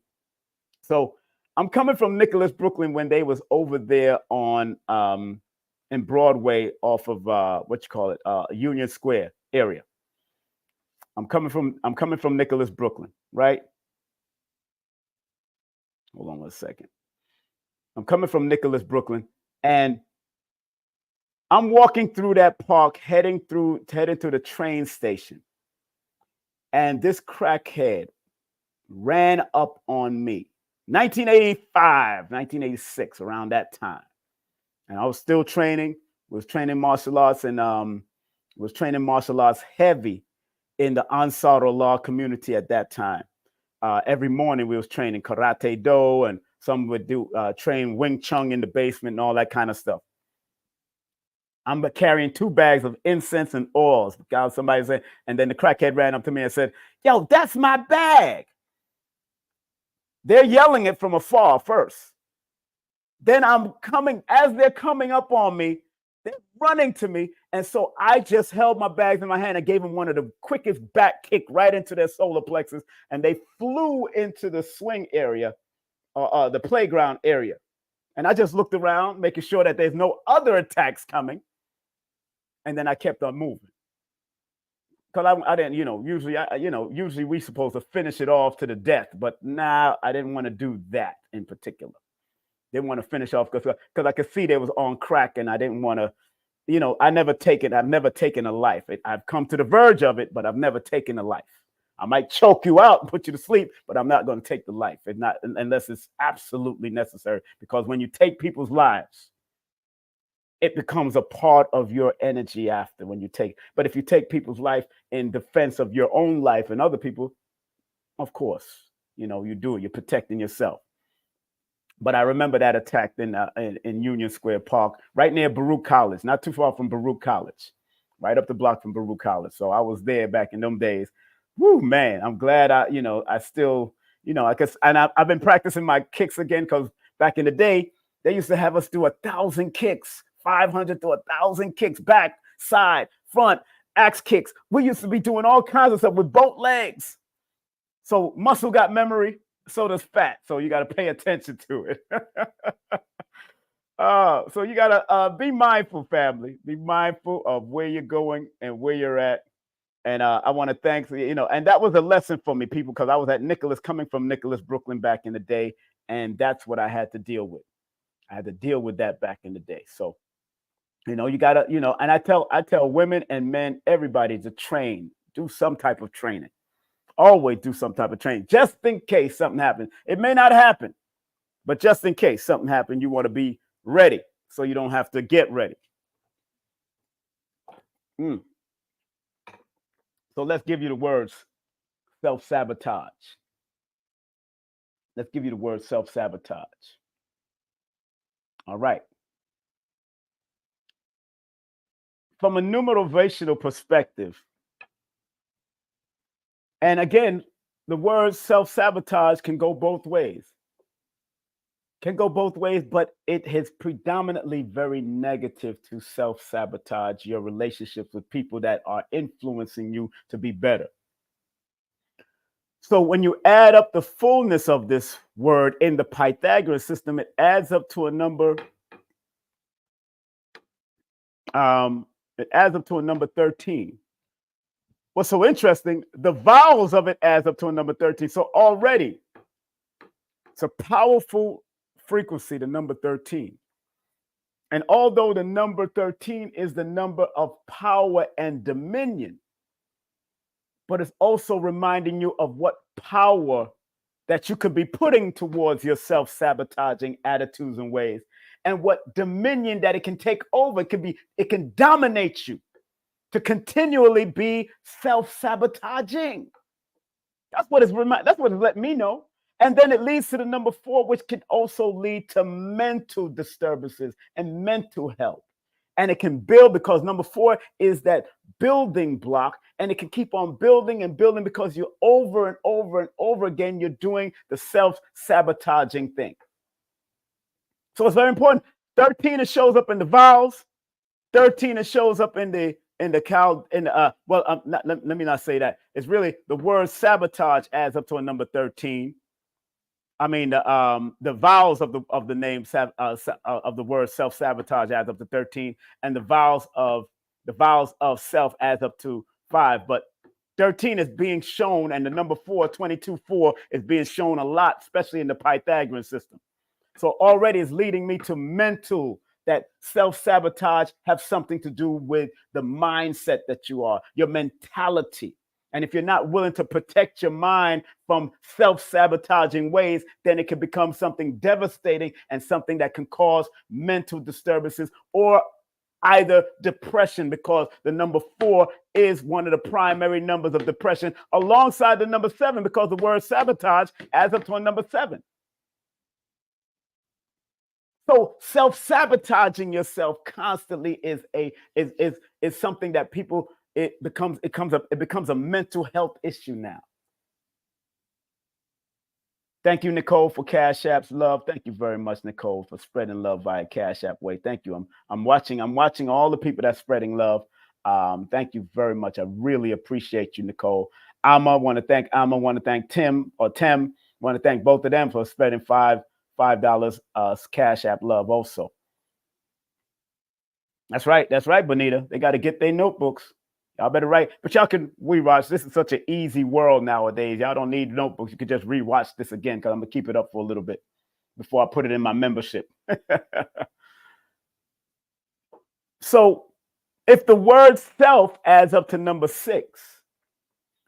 So I'm coming from Nicholas, Brooklyn, when they was over there on in Broadway off of Union Square area. I'm coming from Nicholas, Brooklyn, right? Hold on 1 second. I'm coming from Nicholas, Brooklyn, and I'm walking through that park, heading to the train station. And this crackhead ran up on me. 1985, 1986, around that time. And I was still training, was training martial arts, and was training martial arts heavy in the Ansar Allah community at that time. Every morning we was training karate do, and some would do train Wing Chun in the basement and all that kind of stuff. I'm carrying 2 bags of incense and oils. Somebody said, and then the crackhead ran up to me and said, "Yo, that's my bag." They're yelling it from afar first. Then as they're coming up on me, they're running to me. And so I just held my bags in my hand and gave them one of the quickest back kick right into their solar plexus. And they flew into the swing area, the playground area. And I just looked around, making sure that there's no other attacks coming. And then I kept on moving. Because I didn't, usually we supposed to finish it off to the death. But now I didn't want to do that in particular. Didn't want to finish off because I could see they was on crack, and I didn't want to, I've never taken a life. I've come to the verge of it, but I've never taken a life. I might choke you out and put you to sleep, but I'm not going to take the life. It's not unless it's absolutely necessary, because when you take people's lives, it becomes a part of your energy after when you take. But if you take people's life in defense of your own life and other people, of course, you do it. You're protecting yourself. But I remember that attack in Union Square Park, right near Baruch College, not too far from Baruch College, right up the block from Baruch College. So I was there back in them days. Woo, man, I'm glad I still, I guess, and I've been practicing my kicks again, because back in the day, they used to have us do 1,000 kicks, 500 to 1,000 kicks, back, side, front, axe kicks. We used to be doing all kinds of stuff with both legs. So muscle got memory. So does fat. So you got to pay attention to it. So you got to be mindful, family. Be mindful of where you're going and where you're at. And I want to thank, and that was a lesson for me, people, because I was at coming from Nicholas, Brooklyn back in the day. And that's what I had to deal with. I had to deal with that back in the day. So, you got to, and I tell women and men, everybody, to train, do some type of training. Always do some type of training, just in case something happens. It may not happen, but just in case something happens, you want to be ready so you don't have to get ready. So let's give you the words self-sabotage. Let's give you the word self-sabotage. All right. From a numerovational perspective, and again, the word self-sabotage can go both ways. But it is predominantly very negative to self-sabotage your relationships with people that are influencing you to be better. So when you add up the fullness of this word in the Pythagorean system, it adds up to a number It adds up to a number 13. What's so interesting, the vowels of it adds up to a number 13. So already, it's a powerful frequency, the number 13. And although the number 13 is the number of power and dominion, but it's also reminding you of what power that you could be putting towards your self-sabotaging attitudes and ways, and what dominion that it can take over. It can dominate you to continually be self-sabotaging. That's what it's letting me know. And then it leads to the number 4, which can also lead to mental disturbances and mental health. And it can build, because number 4 is that building block, and it can keep on building and building because you're over and over and over again, you're doing the self-sabotaging thing. So it's very important. 13, it shows up in the vowels. 13, it shows up in the let me not say that. It's really the word sabotage adds up to a number 13. I mean, the vowels of the name of the word self-sabotage adds up to 13, and the vowels of self adds up to 5. But 13 is being shown, and the number 4, 22-4, is being shown a lot, especially in the Pythagorean system. So already it's leading me to mental, that self-sabotage have something to do with the mindset that you are, your mentality. And if you're not willing to protect your mind from self-sabotaging ways, then it can become something devastating and something that can cause mental disturbances or either depression, because the number 4 is one of the primary numbers of depression, alongside the number 7, because the word sabotage adds up to a number 7. So self-sabotaging yourself constantly is something that people, it becomes a mental health issue now. Thank you, Nicole, for Cash App's love. Thank you very much, Nicole, for spreading love via Cash App way. Thank you. I'm watching all the people that's spreading love. Thank you very much. I really appreciate you, Nicole. Alma, want to thank Tim. Want to thank both of them for spreading $5 Cash App love also. That's right, Bonita. They got to get their notebooks. Y'all better write, but y'all can rewatch. This is such an easy world nowadays. Y'all don't need notebooks. You can just rewatch this again, because I'm gonna keep it up for a little bit before I put it in my membership. So if the word self adds up to number 6,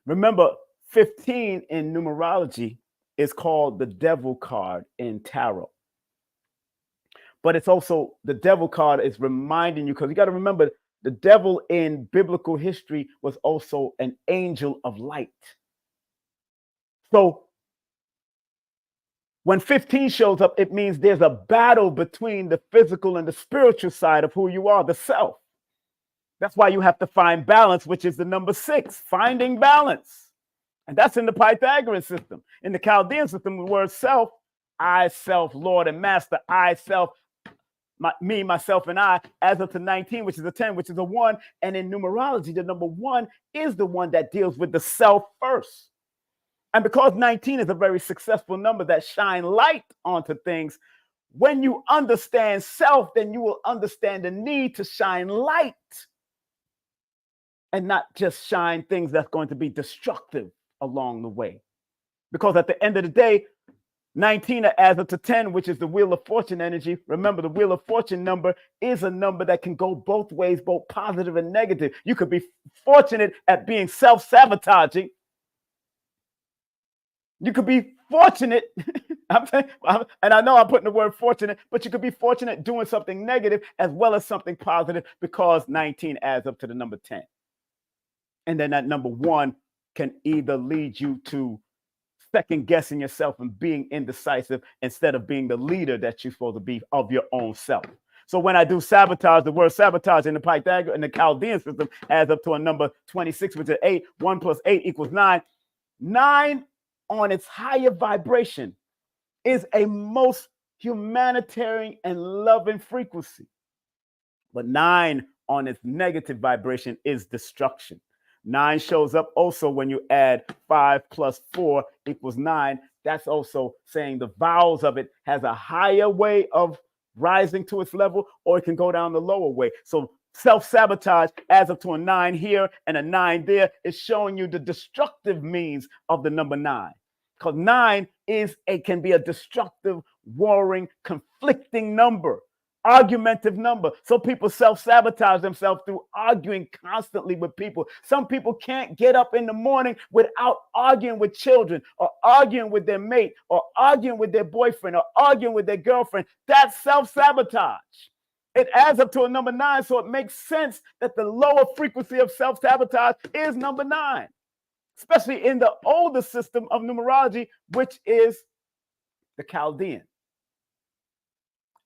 remember 15 in numerology is called the devil card in tarot. But it's also, the devil card is reminding you, because you got to remember, the devil in biblical history was also an angel of light. So when 15 shows up, it means there's a battle between the physical and the spiritual side of who you are, the self. That's why you have to find balance, which is the number 6, finding balance. And that's in the Pythagorean system. In the Chaldean system, the word self, I, self, Lord and Master, I, self, me, myself, and I, adds up to 19, which is a 10, which is a 1. And in numerology, the number 1 is the one that deals with the self first. And because 19 is a very successful number that shine light onto things, when you understand self, then you will understand the need to shine light and not just shine things that's going to be destructive along the way. Because at the end of the day, 19 adds up to 10, which is the Wheel of Fortune energy. Remember, the Wheel of Fortune number is a number that can go both ways, both positive and negative. You could be fortunate at being self-sabotaging. You could be fortunate, and I know I'm putting the word fortunate, but you could be fortunate doing something negative as well as something positive, because 19 adds up to the number 10. And then that number 1 can either lead you to second guessing yourself and being indecisive instead of being the leader that you're supposed to be of your own self. So when I do sabotage, the word sabotage in the Pythagorean, in the Chaldean system, adds up to a number 26, which is 8. 1 plus 8 equals 9. 9 on its higher vibration is a most humanitarian and loving frequency. But 9 on its negative vibration is destruction. 9 shows up also when you add 5 plus 4 equals 9. That's also saying the vowels of it has a higher way of rising to its level, or it can go down the lower way. So Self-sabotage adds up to a 9 here and a 9 there. Is showing you the destructive means of the number 9. Because 9 can be a destructive, warring, conflicting number, argumentative number. So people self-sabotage themselves through arguing constantly with people. Some people can't get up in the morning without arguing with children, or arguing with their mate, or arguing with their boyfriend, or arguing with their girlfriend. That's self-sabotage. It adds up to a number 9, so it makes sense that the lower frequency of self-sabotage is number 9, especially in the older system of numerology, which is the Chaldean.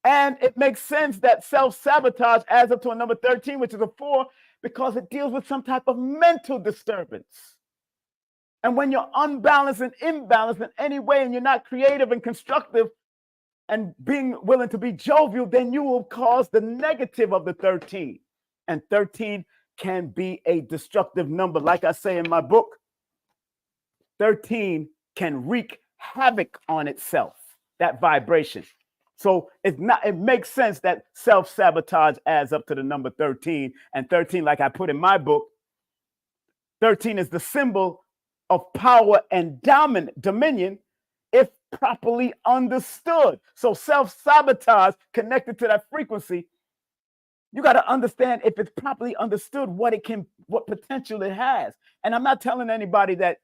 And it makes sense that self-sabotage adds up to a number 13, which is a 4, because it deals with some type of mental disturbance. And when you're unbalanced and imbalanced in any way, and you're not creative and constructive, and being willing to be jovial, then you will cause the negative of the 13. And 13 can be a destructive number. Like I say in my book, 13 can wreak havoc on itself, that vibration. So it makes sense that self-sabotage adds up to the number 13. And 13, like I put in my book, 13 is the symbol of power and dominion, if properly understood. So self-sabotage connected to that frequency, you got to understand, if it's properly understood, what potential it has. And I'm not telling anybody that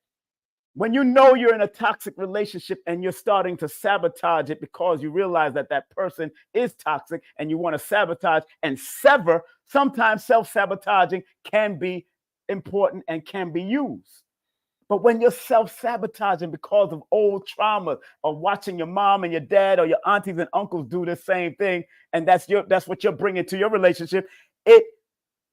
when you know you're in a toxic relationship and you're starting to sabotage it because you realize that that person is toxic and you want to sabotage and sever, sometimes self-sabotaging can be important and can be used. But when you're self-sabotaging because of old trauma, or watching your mom and your dad or your aunties and uncles do the same thing, and that's what you're bringing to your relationship,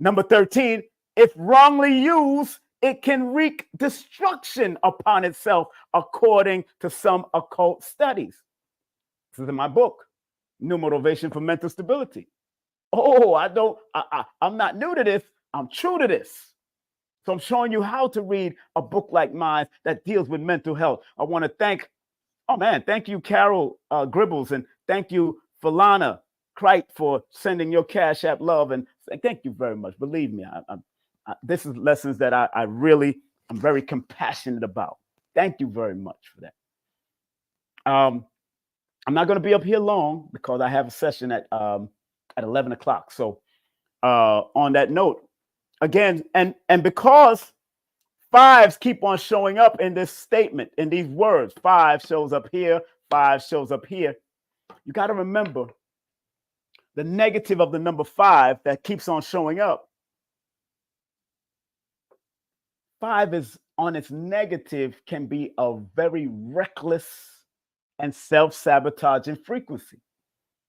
number 13, if wrongly used, it can wreak destruction upon itself, according to some occult studies. This is in my book, Numerovational for Mental Stability. Oh, I'm not new to this. I'm true to this. So I'm showing you how to read a book like mine that deals with mental health. I want to thank you, Carol Gribbles, and thank you, Falana Krite, for sending your Cash App love. And thank you very much. Believe me, this is lessons that I'm very compassionate about. Thank you very much for that. I'm not going to be up here long because I have a session at 11 o'clock. So on that note, again, and because 5s keep on showing up in this statement, in these words, 5 shows up here, 5 shows up here. You got to remember the negative of the number 5 that keeps on showing up. 5 is on its negative, can be a very reckless and self-sabotaging frequency,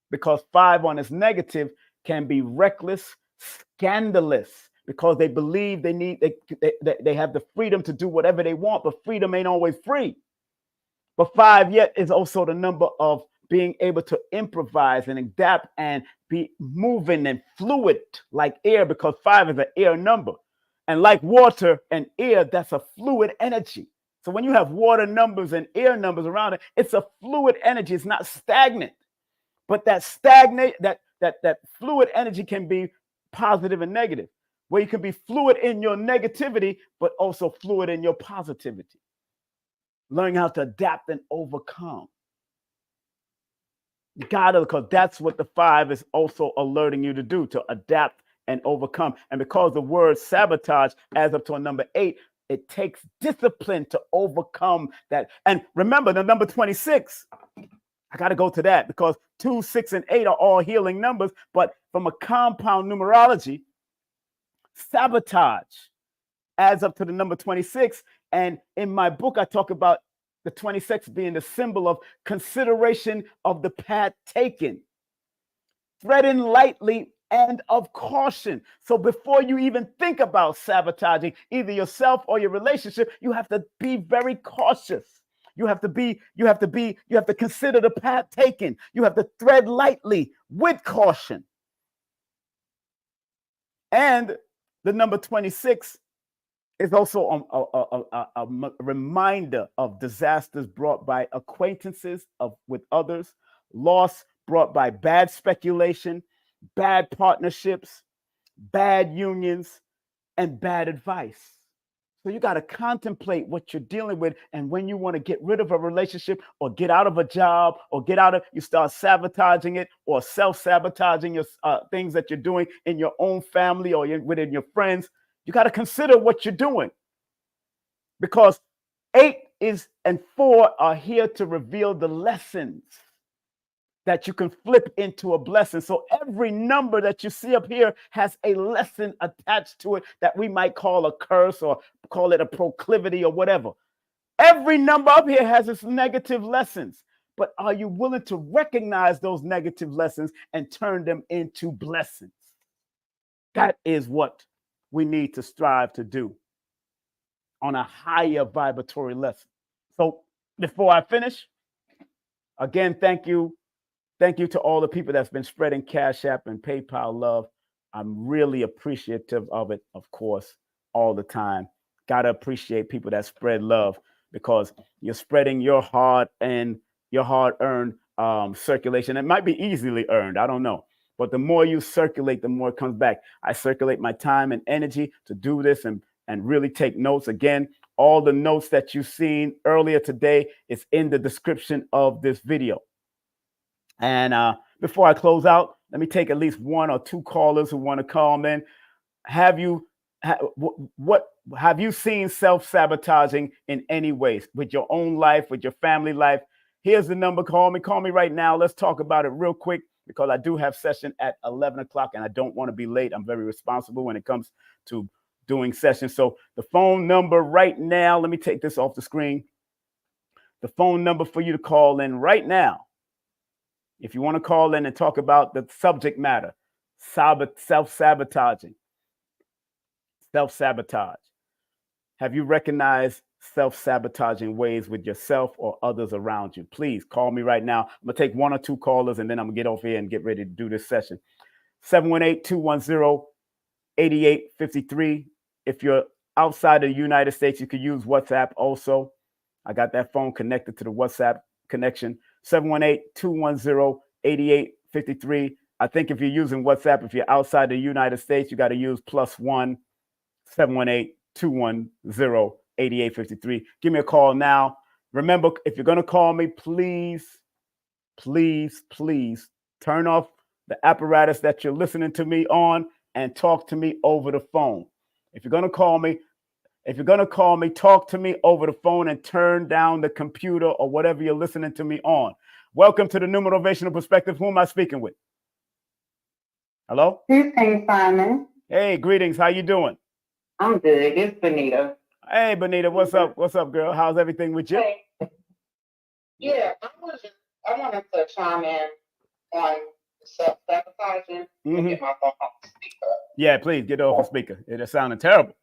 because 5 on its negative can be reckless, scandalous, because they believe they have the freedom to do whatever they want, but freedom ain't always free. But 5 yet is also the number of being able to improvise and adapt and be moving and fluid like air, because 5 is an air number. And like water and air, that's a fluid energy. So when you have water numbers and air numbers around it, it's a fluid energy. It's not stagnant. But that fluid energy can be positive and negative, where you can be fluid in your negativity, but also fluid in your positivity. Learning how to adapt and overcome. You gotta, because that's what the 5 is also alerting you to do, to adapt and overcome. And because the word sabotage adds up to a number 8, it takes discipline to overcome that. And remember the number 26. I got to go to that, because 2, 6, and 8 are all healing numbers. But from a compound numerology, sabotage adds up to the number 26. And in my book, I talk about the 26 being the symbol of consideration of the path taken, treading lightly, and of caution. So before you even think about sabotaging either yourself or your relationship, you have to be very cautious. You have to consider the path taken. You have to tread lightly with caution. And the number 26 is also a reminder of disasters brought by acquaintances with others, loss brought by bad speculation, bad partnerships, bad unions, and bad advice. So you got to contemplate what you're dealing with. And when you want to get rid of a relationship or get out of a job or you start sabotaging it or self-sabotaging your things that you're doing in your own family or within your friends, you got to consider what you're doing. Because 8 and 4 are here to reveal the lessons that you can flip into a blessing. So every number that you see up here has a lesson attached to it that we might call a curse or call it a proclivity or whatever. Every number up here has its negative lessons. But are you willing to recognize those negative lessons and turn them into blessings? That is what we need to strive to do on a higher vibratory lesson. So before I finish, again, thank you. Thank you to all the people that's been spreading Cash App and PayPal love. I'm really appreciative of it, of course, all the time. Got to appreciate people that spread love because you're spreading your hard-earned circulation. It might be easily earned. I don't know. But the more you circulate, the more it comes back. I circulate my time and energy to do this and really take notes. Again, all the notes that you've seen earlier today is in the description of this video. And before I close out, let me take at least 1 or 2 callers who want to call in. Have you seen self-sabotaging in any ways with your own life, with your family life? Here's the number. Call me right now. Let's talk about it real quick because I do have session at 11 o'clock and I don't want to be late. I'm very responsible when it comes to doing sessions. So the phone number right now, let me take this off the screen. The phone number for you to call in right now, if you want to call in and talk about the subject matter, self-sabotaging, self-sabotage. Have you recognized self-sabotaging ways with yourself or others around you? Please call me right now. I'm going to take 1 or 2 callers and then I'm going to get off here and get ready to do this session. 718-210-8853. If you're outside of the United States, you could use WhatsApp also. I got that phone connected to the WhatsApp connection. 718-210-8853. I think if you're using WhatsApp, if you're outside the United States, you got to use +1 718-210-8853. Give me a call now. Remember, if you're going to call me, please turn off the apparatus that you're listening to me on and talk to me over the phone. If you're going to call me, talk to me over the phone and turn down the computer or whatever you're listening to me on. Welcome to the Numerovational Perspective. Who am I speaking with? Hello? Hey, Simon. Hey, greetings. How you doing? I'm good. It's Benita. Hey, Benita. What's up? What's up, girl? How's everything with you? Hey. Yeah, I wanted to chime in on self-sabotaging and get my phone off the speaker. Yeah, please get it off the speaker. It is sounding terrible.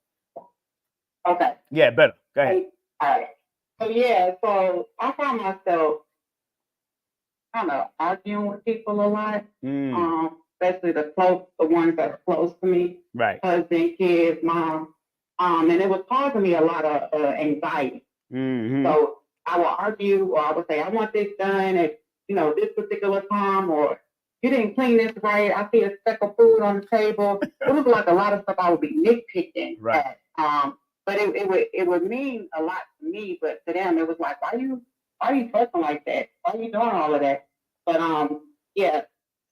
Okay. Yeah, better. Go ahead. All right. So I find myself kind of arguing with people a lot, especially the ones that are close to me, right? Husband, kids, mom, and it was causing me a lot of anxiety. So I will argue, or I would say, I want this done at this particular time, or you didn't clean this right. I see a speck of food on the table. It was like a lot of stuff I would be nitpicking right. at. But it would mean a lot to me, but to them it was like, why are you fussing like that? Why are you doing all of that? But yeah,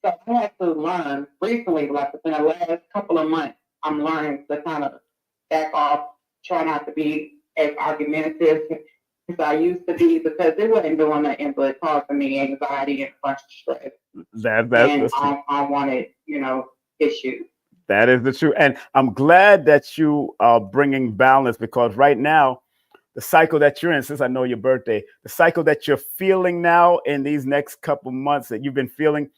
so I had to learn recently, like in the last couple of months, I'm learning to kind of back off, try not to be as argumentative as I used to be, because it wasn't doing nothing but causing me anxiety and a bunch of stress. That's I wanted, issues. That is the truth. And I'm glad that you are bringing balance, because right now, the cycle that you're in, since I know your birthday, the cycle that you're feeling now in these next couple months that you've been feeling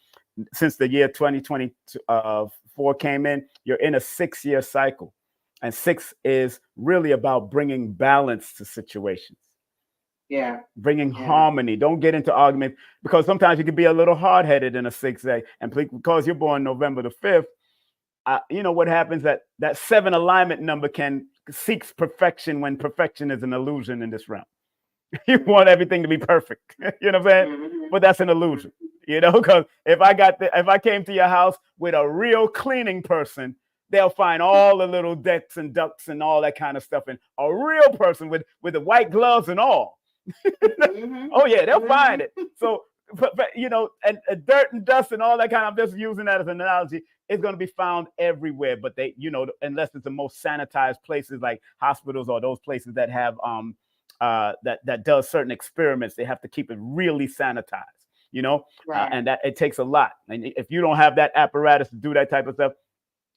since the year 2024 came in, you're in a 6-year cycle. And 6 is really about bringing balance to situations. Yeah. Bringing harmony. Don't get into argument, because sometimes you can be a little hard-headed in a 6A. And because you're born November the 5th, you know what happens, that 7 alignment number seeks perfection when perfection is an illusion in this realm. You want everything to be perfect. You know what I'm saying? But that's an illusion. Because if I came to your house with a real cleaning person, they'll find all the little decks and ducks and all that kind of stuff. And a real person with the white gloves and all. Oh yeah, they'll find it. So, but you know, and dirt and dust and all that kind of, I'm just using that as an analogy. It's going to be found everywhere, but they, you know, unless it's the most sanitized places like hospitals or those places that have that does certain experiments, they have to keep it really sanitized, you know, Right. and that it takes a lot. And if you don't have that apparatus to do that type of stuff,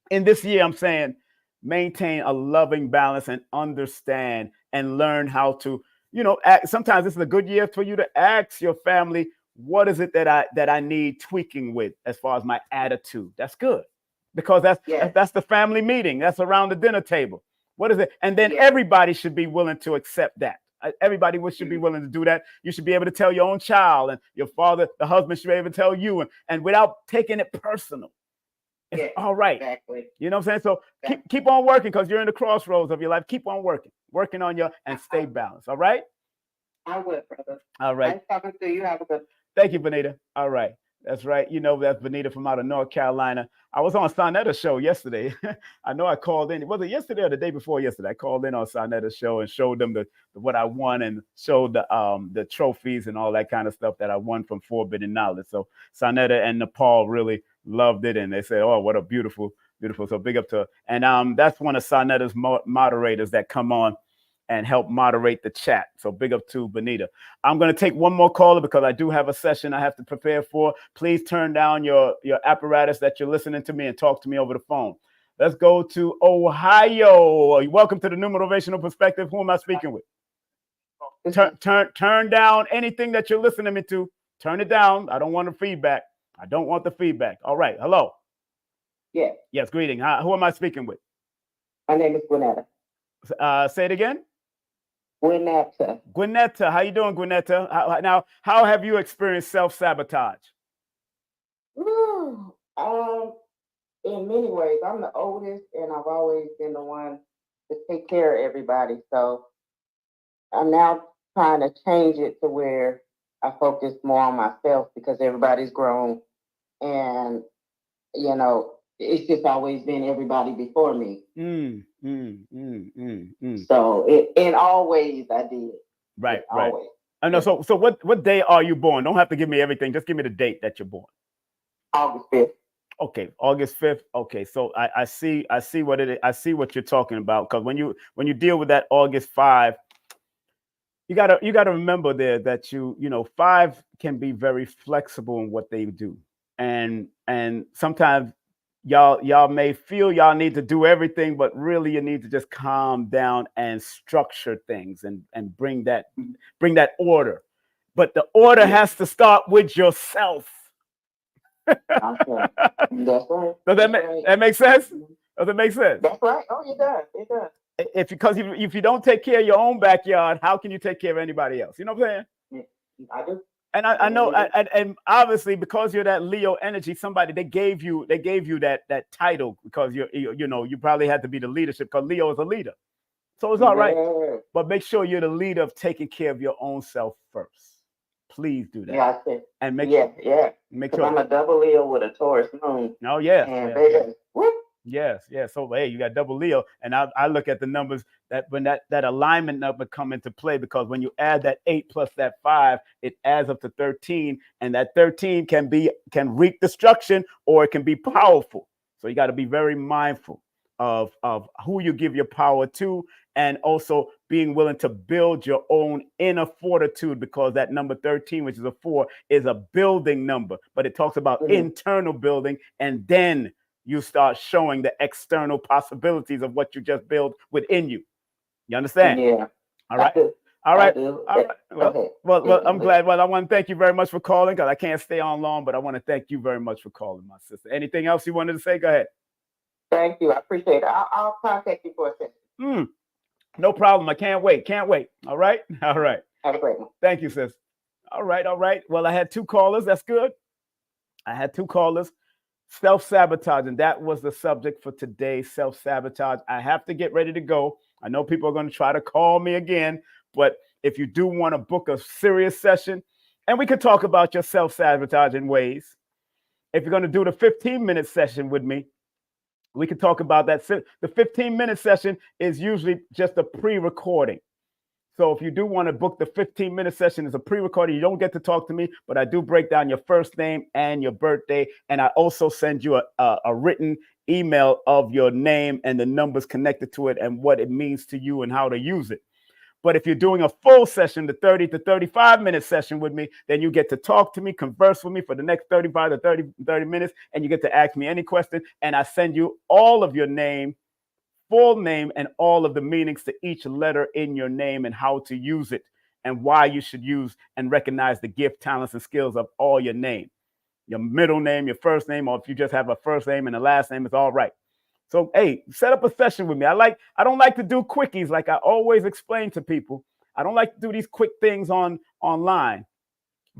in this year, I'm saying maintain a loving balance and understand and learn how to, you know, sometimes this is a good year for you to ask your family, what is it that I need tweaking with as far as my attitude? That's good, because that's the family meeting. That's around the dinner table. What is it? And then everybody should be willing to accept that. Everybody should be willing to do that. You should be able to tell your own child, and your father, the husband, should be able to tell you, and without taking it personal. It's all right. Exactly. You know what I'm saying? So keep on working, because you're in the crossroads of your life. Keep on working on your, and stay balanced. All right? I would, brother. All right. Nice talking to you. Have a good. Thank you, Benita. All right. That's right. You know, that's Benita from out of North Carolina. I was on Sonetta's show yesterday. I know I called in. Was it yesterday or the day before yesterday? I called in on Sonetta's show and showed them what I won, and showed the trophies and all that kind of stuff that I won from Forbidden Knowledge. So Sonetta and Nepal really loved it, and they said, "Oh, what a beautiful." So big up to her. And that's one of Sonetta's moderators that come on and help moderate the chat. So big up to Benita. I'm going to take one more caller because I do have a session I have to prepare for. Please turn down your apparatus that you're listening to me and talk to me over the phone. Let's go to Ohio. Welcome to the Numerovational Perspective. Who am I speaking with? Turn down anything that you're listening to. Turn it down. I don't want the feedback. I don't want the feedback. All right. Hello. Yeah. Yes. Greeting. Who am I speaking with? My name is Gwinnetta. Say it again. Gwinnetta. How you doing, Gwinnetta? Now, how have you experienced self-sabotage? In many ways, I'm the oldest, and I've always been the one to take care of everybody. So I'm now trying to change it to where I focus more on myself, because everybody's grown, and you know, it's just always been everybody before me. So in all ways I did. Right. Always. I know. So what day are you born? Don't have to give me everything. Just give me the date that you're born. August 5th. Okay, August 5th. Okay, so I see what it is. I see what you're talking about, because when you deal with that August 5, you gotta remember there that you know 5 can be very flexible in what they do, and sometimes y'all may feel y'all need to do everything, but really you need to just calm down and structure things and bring that order. But the order has to start with yourself. That's right. Does that make sense? Does it make sense? That's right. Oh, it does. It does. Because if you don't take care of your own backyard, how can you take care of anybody else? You know what I'm saying? Yeah, I do. And I know, and obviously because you're that Leo energy, they gave you that title because you probably had to be the leadership, because Leo is a leader. So it's all right. But make sure you're the leader of taking care of your own self first. Please do that. Yeah, I see. And make sure. I'm a double Leo with a Taurus moon. Oh yeah. And baby, whoop. Yes. So hey, you got double Leo, and I look at the numbers that when that alignment number come into play, because when you add that 8 plus that 5, it adds up to 13, and that 13 can reap destruction, or it can be powerful. So you got to be very mindful of who you give your power to, and also being willing to build your own inner fortitude, because that number 13, which is a 4, is a building number, but it talks about internal building, and then you start showing the external possibilities of what you just built within you. You understand? Yeah. All right. All right. Well, I'm glad. Well, I want to thank you very much for calling, because I can't stay on long, but I want to thank you very much for calling, my sister. Anything else you wanted to say? Go ahead. Thank you. I appreciate it. I'll contact you for a second. No problem. I can't wait. All right. All right. Have a great one. Thank you, sis. All right. Well, I had 2 callers. That's good. I had 2 callers. Self-sabotage, and that was the subject for today. Self-sabotage. I have to get ready to go. I know people are going to try to call me again, but if you do want to book a serious session, and we could talk about your self-sabotaging ways. If you're going to do the 15-minute session with me, We can talk about that. The 15-minute session is usually just a pre-recording. So if you do want to book the 15-minute session as a pre-recording, you don't get to talk to me, but I do break down your first name and your birthday. And I also send you a written email of your name and the numbers connected to it and what it means to you and how to use it. But if you're doing a full session, the 30 to 35-minute session with me, then you get to talk to me, converse with me for the next 35 to 30 minutes, and you get to ask me any question. And I send you all of your name, full name, and all of the meanings to each letter in your name and how to use it and why you should use and recognize the gift, talents, and skills of all your name. Your middle name, your first name, or if you just have a first name and a last name, it's all right. So, hey, set up a session with me. I don't like to do quickies like I always explain to people. I don't like to do these quick things online.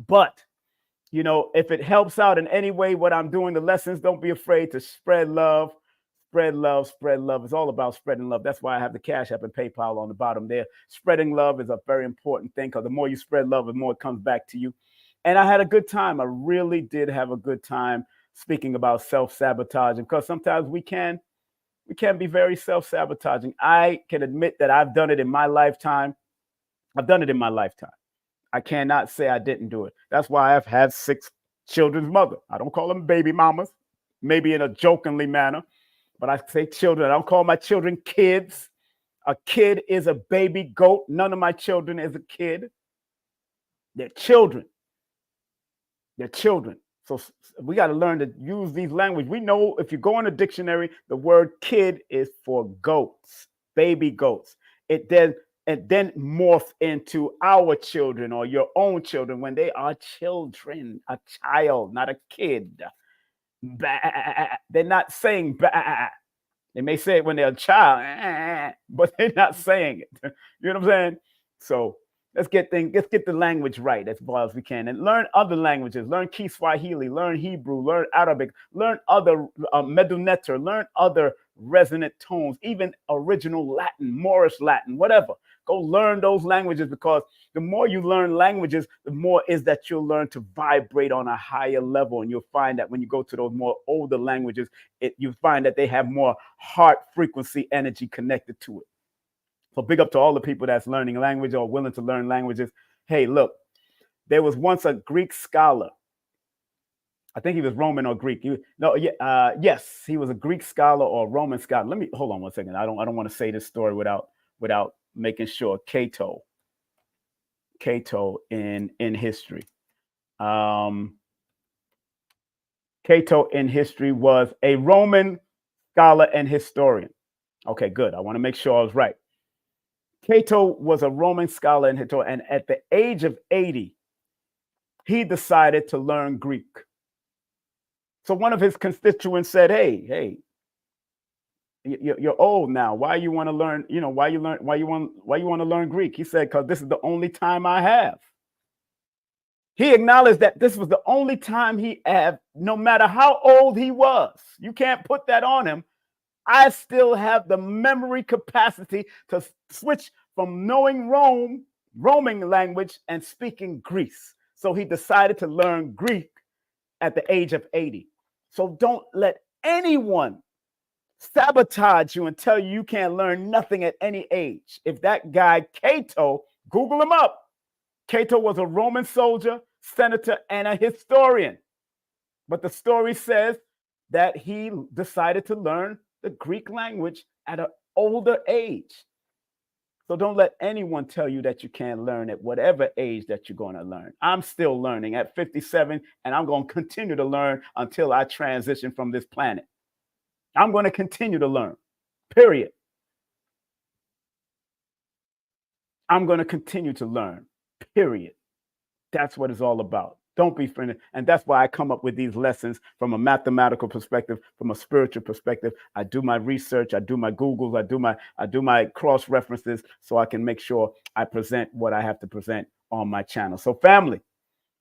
But, you know, if it helps out in any way what I'm doing, the lessons, don't be afraid to spread love, spread love, spread love. It's all about spreading love. That's why I have the Cash App and PayPal on the bottom there. Spreading love is a very important thing because the more you spread love, the more it comes back to you. And I had a good time. I really did have a good time speaking about self-sabotaging because sometimes we can be very self-sabotaging. I can admit that I've done it in my lifetime. I cannot say I didn't do it. That's why I've had 6 children's mother. I don't call them baby mamas, maybe in a jokingly manner, but I say children. I don't call my children kids. A kid is a baby goat. None of my children is a kid. They're children. They're children. So we got to learn to use these language. We know if you go in a dictionary, the word kid is for goats, baby goats. It then morph into our children or your own children when they are children, a child, not a kid. Bah. They're not saying bah. They may say it when they're a child, but they're not saying it. You know what I'm saying? So let's get the language right as far as we can, and learn other languages. Learn Kiswahili, learn Hebrew, learn Arabic, learn other Medunetter, learn other resonant tones, even original Latin, Moorish Latin, whatever. Go learn those languages because the more you learn languages, the more is that you'll learn to vibrate on a higher level. And you'll find that when you go to those more older languages, you find that they have more heart frequency energy connected to it. So big up to all the people that's learning language or willing to learn languages. Hey, look, there was once a Greek scholar. I think he was Roman or Greek. Yes, he was a Greek scholar or Roman scholar. Let me hold on one second. I don't want to say this story without making sure. Cato in history. Cato in history was a Roman scholar and historian. Okay, good. I want to make sure I was right. Cato was a Roman scholar and historian, and at the age of 80, he decided to learn Greek. So one of his constituents said, "Hey, you're old now. Why you want to learn? Why you want to learn Greek?" He said, "Because this is the only time I have." He acknowledged that this was the only time he had, no matter how old he was. You can't put that on him. I still have the memory capacity to switch from knowing Roman language and speaking Greece. So he decided to learn Greek at the age of 80. So don't let anyone sabotage you and tell you can't learn nothing at any age. If that guy, Cato, Google him up. Cato was a Roman soldier, senator, and a historian. But the story says that he decided to learn the Greek language at an older age. So don't let anyone tell you that you can't learn at whatever age that you're going to learn. I'm still learning at 57, and I'm going to continue to learn until I transition from this planet. I'm going to continue to learn, period. I'm going to continue to learn, period. That's what it's all about. Don't be friendly. And that's why I come up with these lessons from a mathematical perspective, from a spiritual perspective. I do my research, I do my Googles, I do my cross references so I can make sure I present what I have to present on my channel. So family,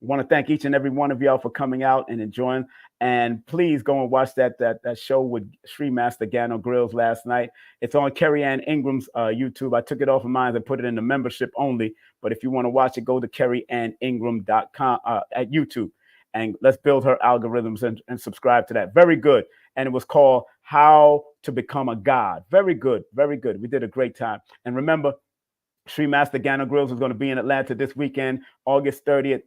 I want to thank each and every one of y'all for coming out and enjoying. And please go and watch that show with Sri Master Gano Grills last night. It's on Carrie Ann Ingram's YouTube. I took it off of mine and put it in the membership only. But if you want to watch it, go to carrieanningram.com at YouTube. and let's build her algorithms and subscribe to that. Very good. And it was called How to Become a God. Very good. Very good. We did a great time. And remember, Sri Master Gano Grills is going to be in Atlanta this weekend, August 30th.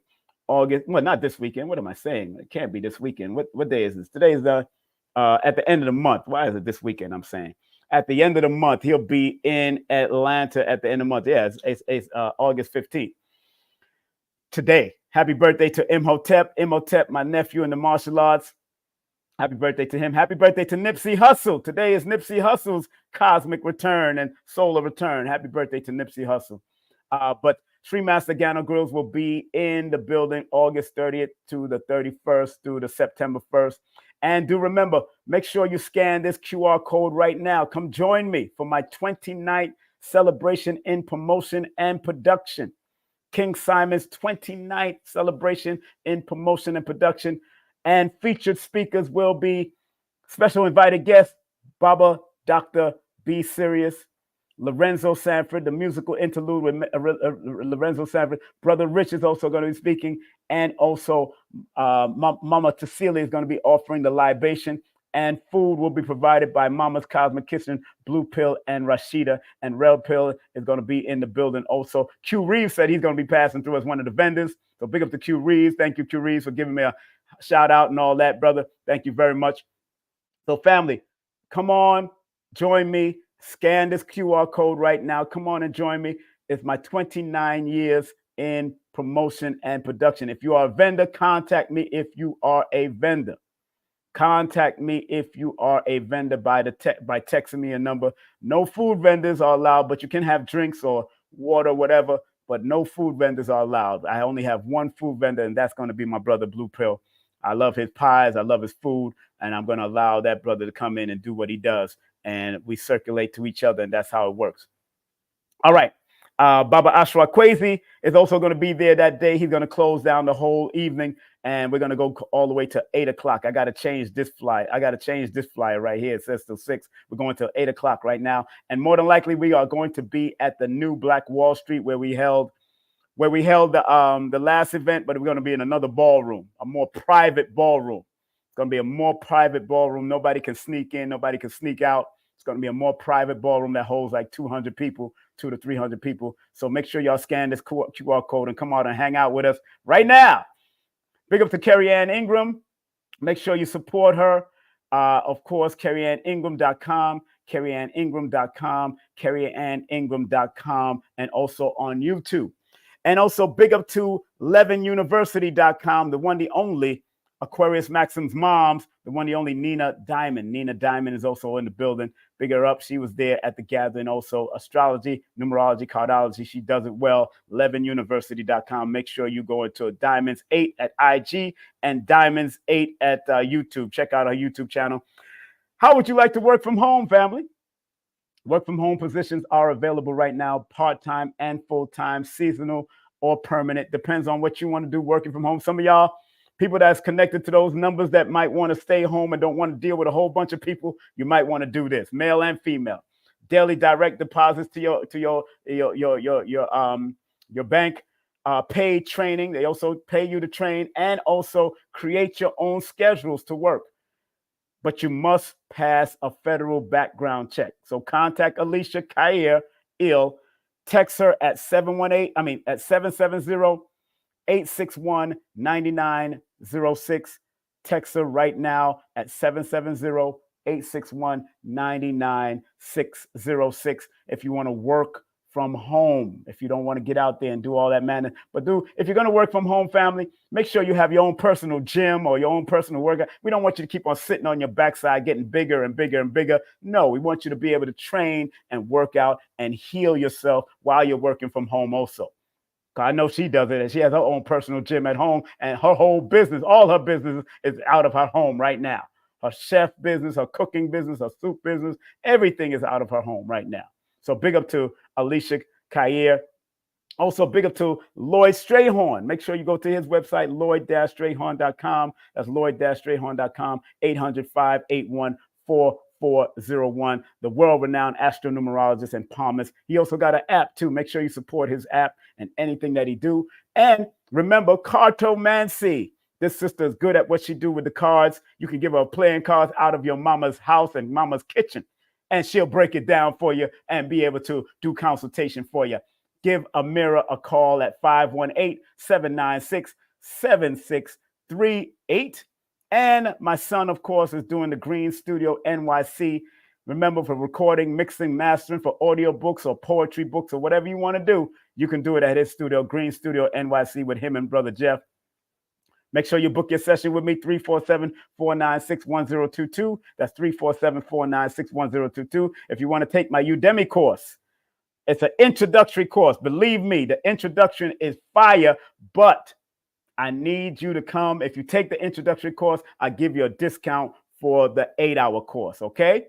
Well, not this weekend. What am I saying? It can't be this weekend. What day is this? Today is the at the end of the month. Why is it this weekend? I'm saying at the end of the month, he'll be in Atlanta at the end of the month. Yeah, it's August 15th. Today, happy birthday to Imhotep. Imhotep, my nephew in the martial arts. Happy birthday to him. Happy birthday to Nipsey Hussle. Today is Nipsey Hussle's cosmic return and solar return. Happy birthday to Nipsey Hussle. But Sri Master Gano Grills will be in the building August 30th to the 31st through the September 1st. And do remember, make sure you scan this QR code right now. Come join me for my 29th celebration in promotion and production. King Simon's 29th celebration in promotion and production. And featured speakers will be special invited guests, Baba Dr. B. Sirius, Lorenzo Sanford, the musical interlude with Lorenzo Sanford. Brother Rich is also going to be speaking. And also Mama Tassili is going to be offering the libation. And food will be provided by Mama's Cosmic Kitchen, Blue Pill, and Rashida. And Red Pill is going to be in the building also. Q Reeves said he's going to be passing through as one of the vendors. So big up to Q Reeves. Thank you, Q Reeves, for giving me a shout out and all that, brother. Thank you very much. So family, come on, join me. Scan this QR code right now. Come on and join me. It's my 29 years in promotion and production. If you are a vendor, contact me if you are a vendor. Contact me if you are a vendor by texting me a number. No food vendors are allowed, but you can have drinks or water, whatever, but no food vendors are allowed. I only have one food vendor, and that's going to be my brother Blue Pill. I love his pies. I love his food, and I'm going to allow that brother to come in and do what he does, and we circulate to each other, and that's how it works. All right. Baba Ashra Kwesi is also going to be there that day. He's going to close down the whole evening, and we're going to go all the way to 8 o'clock. I got to change this flyer. Right here. It says till 6. We're going till 8 o'clock right now. And more than likely, we are going to be at the new Black Wall Street where we held the last event, but we're going to be in another ballroom, a more private ballroom. It's going to be a more private ballroom. Nobody can sneak in. Nobody can sneak out. It's going to be a more private ballroom that holds like 200 people, 200 to 300 people. So make sure y'all scan this QR code and come out and hang out with us right now. Big up to Carrie Ann Ingram. Make sure you support her. Of course, CarrieAnnIngram.com, CarrieAnnIngram.com, CarrieAnnIngram.com, and also on YouTube. And also big up to LevinUniversity.com, the one, the only Aquarius Maxim's moms, the one, the only Nina Diamond. Nina Diamond is also in the building. Big her up. She was there at the gathering. Also astrology, numerology, cardology. She does it well. LevinUniversity.com. Make sure you go into Diamonds 8 at IG and Diamonds 8 at YouTube. Check out our YouTube channel. How would you like to work from home, family? Work from home positions are available right now, part-time and full-time, seasonal or permanent. Depends on what you want to do working from home. Some of y'all, people that's connected to those numbers that might want to stay home and don't want to deal with a whole bunch of people, you might want to do this, male and female. Daily direct deposits to your bank, paid training. They also pay you to train and also create your own schedules to work. But you must pass a federal background check. So contact Alicia Kair Ill. Text her at 770-861-9906. Text her right now at 770-861-99606 if you want to work from home, if you don't want to get out there and do all that madness. But if you're going to work from home, family, make sure you have your own personal gym or your own personal workout. We don't want you to keep on sitting on your backside, getting bigger and bigger and bigger. No, we want you to be able to train and work out and heal yourself while you're working from home also. I know she does it, and she has her own personal gym at home, and her whole business, all her business is out of her home right now. Her chef business, her cooking business, her soup business, everything is out of her home right now. So big up to Alicia Kair. Also big up to Lloyd Strayhorn. Make sure you go to his website, lloyd-strayhorn.com. That's lloyd-strayhorn.com, 800-581-4401. The world-renowned astronumerologist and palmist. He also got an app too. Make sure you support his app and anything that he do. And remember, cartomancy. This sister is good at what she do with the cards. You can give her playing cards out of your mama's house and mama's kitchen, and she'll break it down for you and be able to do consultation for you. Give Amira a call at 518-796-7638. And my son, of course, is doing the Green Studio NYC. Remember, for recording, mixing, mastering, for audio books or poetry books or whatever you want to do, you can do it at his studio, Green Studio NYC, with him and Brother Jeff. Make sure you book your session with me, 347-496-1022. That's 347-496-1022. If you want to take my Udemy course, it's an introductory course. Believe me, the introduction is fire, but I need you to come. If you take the introductory course, I'll give you a discount for the 8-hour course, okay?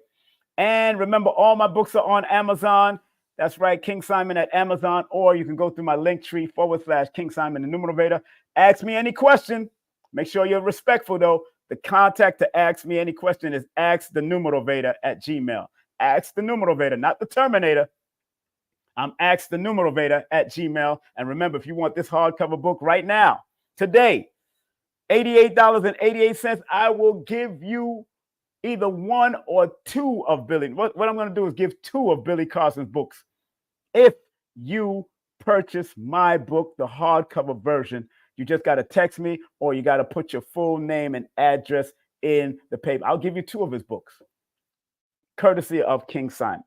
And remember, all my books are on Amazon. That's right, King Simon at Amazon, or you can go through my Linktree / King Simon the Numerovator. Ask me any question. Make sure you're respectful, though. The contact to ask me any question is askthenumerovator@gmail. Ask the Numerovator, not the Terminator. I'm askthenumerovator@gmail. And remember, if you want this hardcover book right now, today, $88.88, I will give you either one or two of Billy. What I'm going to do is give two of Billy Carson's books. If you purchase my book, the hardcover version, you just got to text me, or you got to put your full name and address in the paper. I'll give you two of his books, courtesy of King Simon.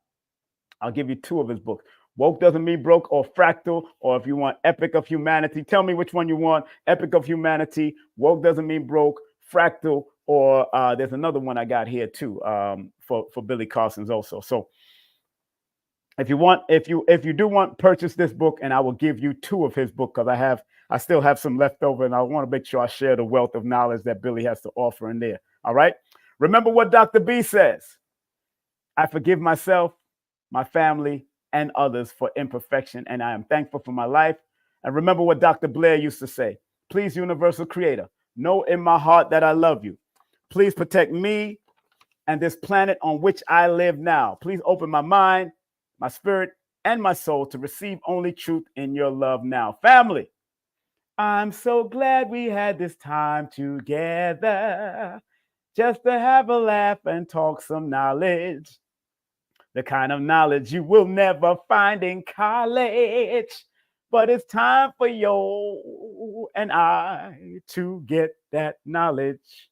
I'll give you two of his books. Woke Doesn't Mean Broke, or Fractal, or if you want Epic of Humanity, tell me which one you want. Epic of Humanity, Woke Doesn't Mean Broke, Fractal, or there's another one I got here too, for Billy Carson's also. So if you do want, purchase this book, and I will give you two of his book, because I still have some left over, and I want to make sure I share the wealth of knowledge that Billy has to offer in there. All right. Remember what Dr. B says. I forgive myself, my family, and others for imperfection, and I am thankful for my life. And remember what Dr. Blair used to say. Please, Universal Creator, know in my heart that I love you. Please protect me and this planet on which I live now. Please open my mind, my spirit, and my soul to receive only truth in your love now. Family, I'm so glad we had this time together, just to have a laugh and talk some knowledge. The kind of knowledge you will never find in college. But it's time for you and I to get that knowledge.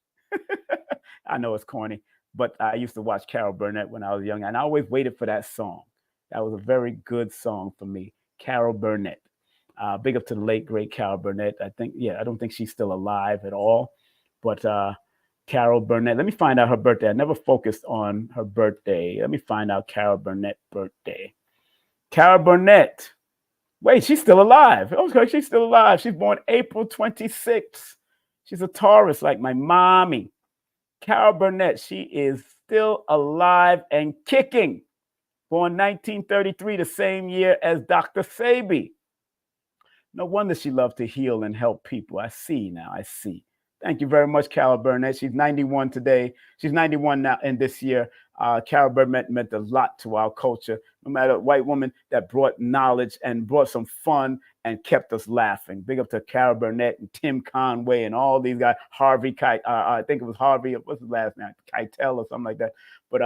I know it's corny, but I used to watch Carol Burnett when I was young, and I always waited for that song. That was a very good song for me, Carol Burnett. Big up to the late, great Carol Burnett. I don't think she's still alive at all, but Carol Burnett. Let me find out her birthday. I never focused on her birthday. Let me find out Carol Burnett's birthday. Carol Burnett. Wait, she's still alive. Okay, she's still alive. She's born April 26th. She's a Taurus like my mommy. Carol Burnett, she is still alive and kicking. Born 1933, the same year as Dr. Sebi. No wonder she loved to heal and help people. I see now, I see. Thank you very much, Carol Burnett. She's 91 today. She's 91 now in this year. Carol Burnett meant a lot to our culture. No matter, a white woman that brought knowledge and brought some fun and kept us laughing. Big up to Carol Burnett and Tim Conway and all these guys. Harvey I think it was Harvey. What's his last name? Keitel or something like that. But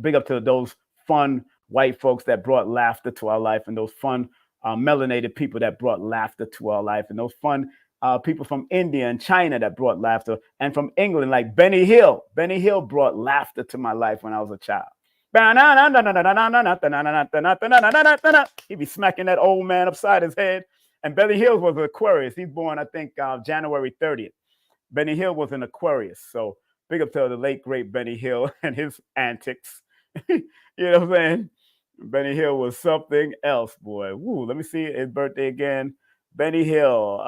big up to those fun white folks that brought laughter to our life, and those fun melanated people that brought laughter to our life, and those fun people from India and China that brought laughter, and from England, like Benny Hill. Benny Hill brought laughter to my life when I was a child. He'd be smacking that old man upside his head. And Benny Hill was an Aquarius. He's born, I think, January 30th. Benny Hill was an Aquarius. So big up to the late, great Benny Hill and his antics. You know what I'm saying? Benny Hill was something else, boy. Woo, let me see his birthday again. Benny Hill.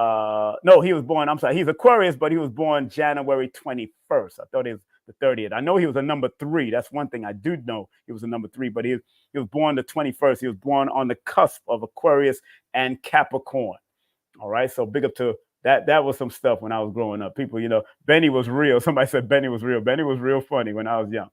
No, he was born, I'm sorry, he's Aquarius, but he was born January 21st. I thought it was the 30th. I know he was a number 3. That's one thing I do know. He was a number 3, but he was born the 21st. He was born on the cusp of Aquarius and Capricorn. All right, so big up to that. That was some stuff when I was growing up. People, you know, Benny was real. Somebody said Benny was real. Benny was real funny when I was young.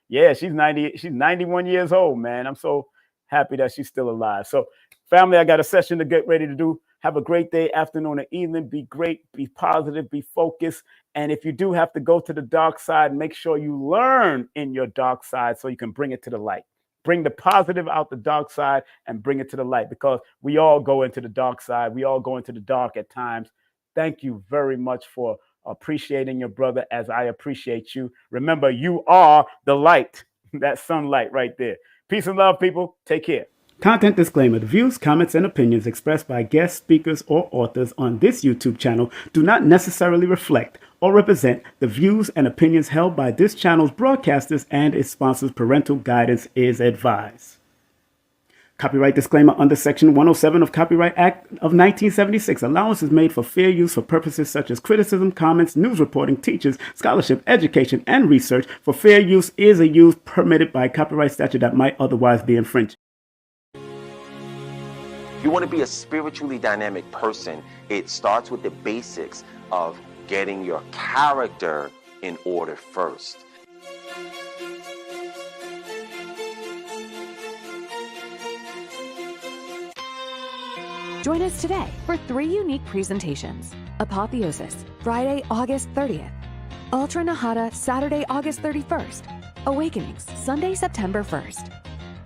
Yeah, she's 91 years old, man. I'm so happy that she's still alive. So, family, I got a session to get ready to do. Have a great day, afternoon, or evening. Be great, be positive, be focused. And if you do have to go to the dark side, make sure you learn in your dark side so you can bring it to the light. Bring the positive out the dark side and bring it to the light, because we all go into the dark side. We all go into the dark at times. Thank you very much for appreciating your brother as I appreciate you. Remember, you are the light, that sunlight right there. Peace and love, people. Take care. Content disclaimer. The views, comments, and opinions expressed by guest speakers or authors on this YouTube channel do not necessarily reflect or represent the views and opinions held by this channel's broadcasters and its sponsors. Parental guidance is advised. Copyright disclaimer under Section 107 of Copyright Act of 1976. Allowance is made for fair use for purposes such as criticism, comments, news reporting, teachers, scholarship, education, and research. For fair use is a use permitted by copyright statute that might otherwise be infringed. You want to be a spiritually dynamic person, it starts with the basics of getting your character in order first. Join us today for 3 unique presentations. Apotheosis, Friday, August 30th. Ultra Nahata, Saturday, August 31st. Awakenings, Sunday, September 1st.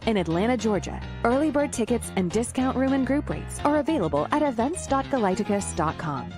In Atlanta, Georgia, early bird tickets and discount room and group rates are available at events.galacticus.com.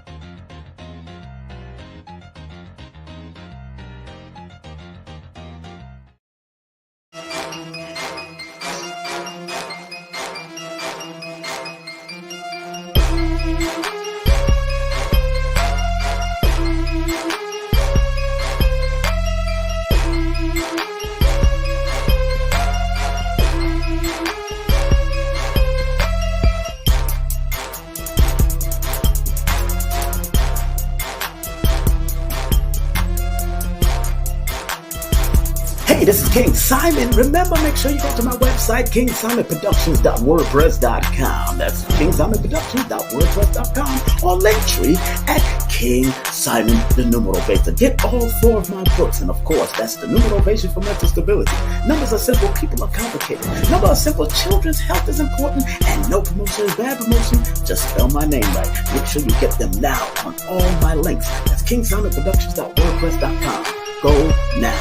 Hey, this is King Simon. Remember, make sure you go to my website, kingsimonproductions.wordpress.com. That's kingsimonproductions.wordpress.com, or Linktree at King Simon the Numerovator. Get all 4 of my books, and of course, that's the Numerovation for mental stability. Numbers are simple, people are complicated. Numbers are simple, children's health is important, and no promotion is bad promotion. Just spell my name right. Make sure you get them now on all my links. That's kingsimonproductions.wordpress.com. Go now.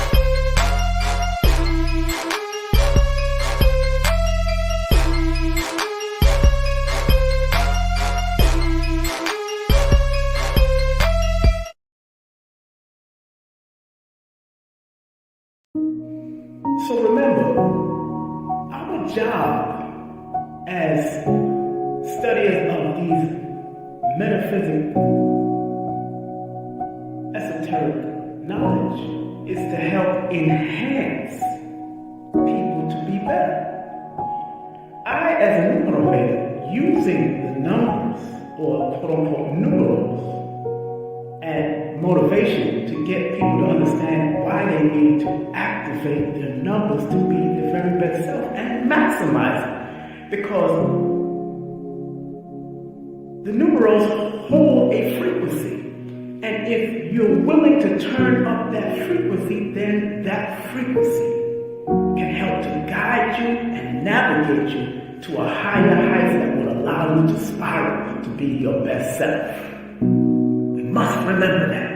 So remember, our job as studiers of these metaphysical, esoteric knowledge is to help enhance people to be better. I, as a numerovator, using the numbers, or quote-unquote numerals, and motivation to get people to understand why they need to activate their numbers to be their very best self and maximize it. Because the numerals hold a frequency. And if you're willing to turn up that frequency, then that frequency can help to guide you and navigate you to a higher height that will allow you to spiral to be your best self. Must remember that.